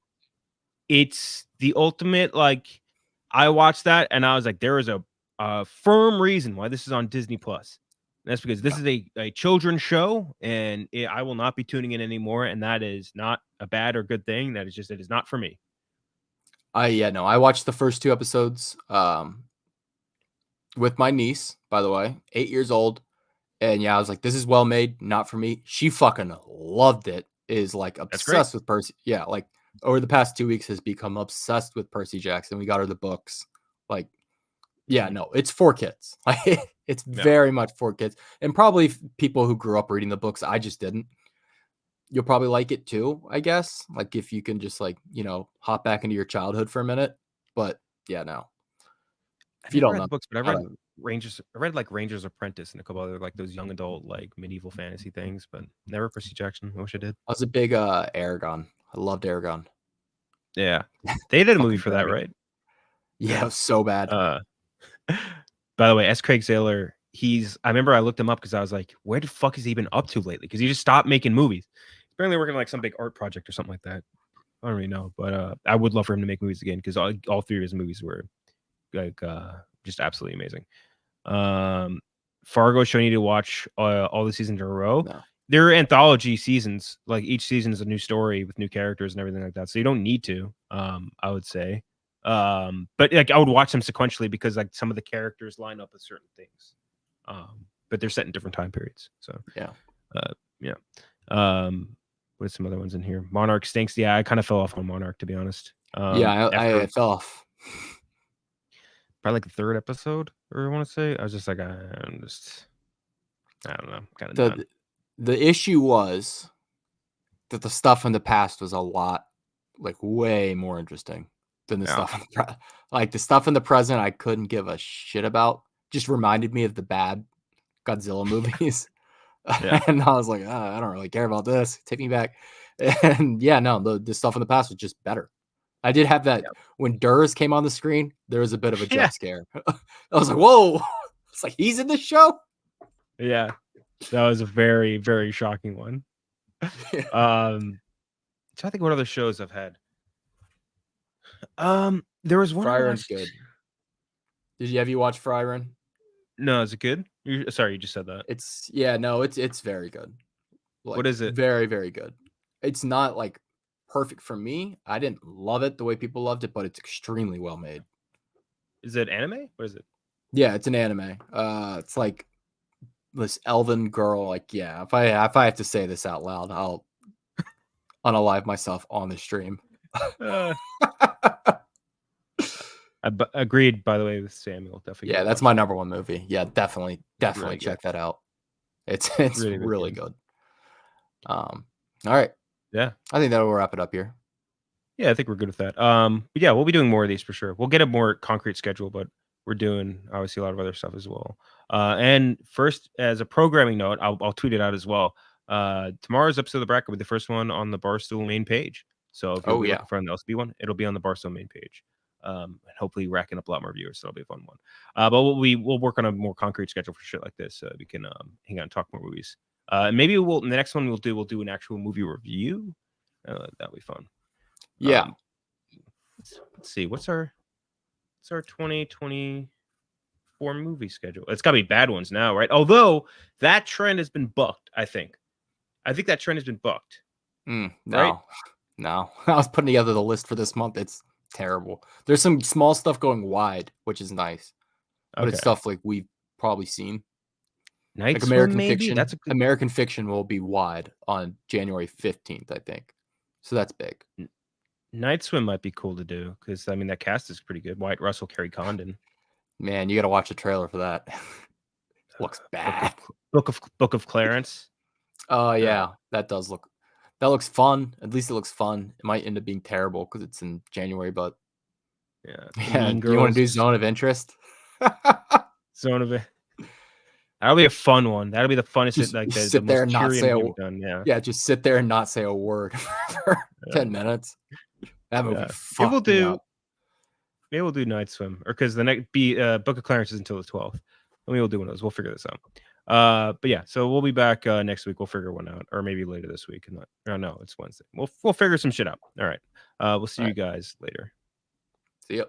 Speaker 1: It's the ultimate. Like I watched that and I was like, there is a firm reason why this is on Disney Plus. That's because this is a children's show, and I will not be tuning in anymore. And that is not a bad or good thing. That is just, it is not for me.
Speaker 2: I watched the first 2 episodes with my niece, by the way, 8 years old. And I was like, this is well made, not for me. She fucking loved it. Is like obsessed with Percy. Yeah, like over the past 2 weeks has become obsessed with Percy Jackson. We got her the books. Like, yeah, no, it's for kids. Like it's very much for kids, and probably people who grew up reading the books. I just didn't. You'll probably like it too, I guess. Like if you can just like, hop back into your childhood for a minute. But yeah, no.
Speaker 1: If you don't know books, but I read like Ranger's Apprentice and a couple other like those young adult like medieval fantasy things, but never Percy Jackson. I wish I did.
Speaker 2: I was a big Aragon. I loved Aragon.
Speaker 1: Yeah. They did a movie for that, right?
Speaker 2: Yeah, it was so bad.
Speaker 1: By the way, S. Craig Saylor, I remember I looked him up because I was like, where the fuck has he been up to lately? Because he just stopped making movies. He's apparently working on like some big art project or something like that. I don't really know, but I would love for him to make movies again because all 3 of his movies were like just absolutely amazing. Fargo show you need to watch all the seasons in a row. No. They're anthology seasons. Like each season is a new story with new characters and everything like that. So you don't need to, I would say. But like I would watch them sequentially because like some of the characters line up with certain things. But they're set in different time periods. So yeah. What are some other ones in here? Monarch stinks. Yeah, I kind of fell off on Monarch, to be honest.
Speaker 2: I fell off.
Speaker 1: Probably like the 3rd episode, or I want to say. I was just like, I don't know. Kind of done.
Speaker 2: The issue was that the stuff in the past was a lot, like way more interesting than the stuff in the like the stuff in the present. I couldn't give a shit about. Just reminded me of the bad Godzilla movies. And I was like, I don't really care about this. Take me back. And the stuff in the past was just better. I did have that when Durs came on the screen, there was a bit of a jump scare. I was like, whoa. It's like, he's in the show?
Speaker 1: Yeah. That was a very, very shocking one. Trying to think what other shows I've had. There was one.
Speaker 2: Fry-Run's good. Have you watched Fry-Run?
Speaker 1: No, is it good? Sorry, you just said that.
Speaker 2: It's very good. Like,
Speaker 1: what is it?
Speaker 2: Very, very good. It's not like perfect for me. I didn't love it the way people loved it, but it's extremely well made.
Speaker 1: Is it anime? What is it?
Speaker 2: Yeah, it's an anime. It's like this elven girl. Like, yeah, if I have to say this out loud, I'll unalive myself on the stream.
Speaker 1: Agreed. By the way, with Samuel, definitely.
Speaker 2: Yeah, that's my number one movie. Yeah, definitely
Speaker 1: really
Speaker 2: check that out. It's really good. All right.
Speaker 1: Yeah,
Speaker 2: I think that'll wrap it up here.
Speaker 1: Yeah, I think we're good with that. But yeah, we'll be doing more of these for sure. We'll get a more concrete schedule, but we're doing obviously a lot of other stuff as well. And first, as a programming note, I'll tweet it out as well. Tomorrow's episode of the Bracket will be the first one on the Barstool main page. So if you're looking for an LSB one, it'll be on the Barstool main page. And hopefully racking up a lot more viewers, so it'll be a fun one. But we'll work on a more concrete schedule for shit like this, so we can hang out and talk more movies. Maybe the next one we'll do an actual movie review. That'll be fun.
Speaker 2: Yeah.
Speaker 1: Let's see. What's our 2024 movie schedule? It's got to be bad ones now, right? Although that trend has been bucked, I think that trend has been bucked.
Speaker 2: No,
Speaker 1: right?
Speaker 2: No. I was putting together the list for this month. It's terrible. There's some small stuff going wide, which is nice, but it's stuff like we've probably seen.
Speaker 1: Like American Fiction.
Speaker 2: American Fiction will be wide on January 15th, I think. So that's big.
Speaker 1: Night Swim might be cool to do because I mean that cast is pretty good. Wyatt Russell, Kerry Condon.
Speaker 2: Man, you got to watch the trailer for that. Looks bad.
Speaker 1: Book of Clarence.
Speaker 2: Oh yeah, that looks fun. At least it looks fun. It might end up being terrible because it's in January, but
Speaker 1: yeah.
Speaker 2: You want to do Zone of Interest?
Speaker 1: Zone of it. That'll be a fun one. That'll be the funnest.
Speaker 2: Just
Speaker 1: like
Speaker 2: sit there and not say a word.
Speaker 1: Yeah,
Speaker 2: just sit there and not say a word for 10 minutes. That movie.
Speaker 1: Maybe we'll do Night Swim, or because the next Book of Clarence is until the 12th. Maybe we'll do one of those. We'll figure this out. But yeah, so we'll be back next week. We'll figure one out, or maybe later this week. No, it's Wednesday. We'll figure some shit out. All right. We'll see you guys later.
Speaker 2: See ya.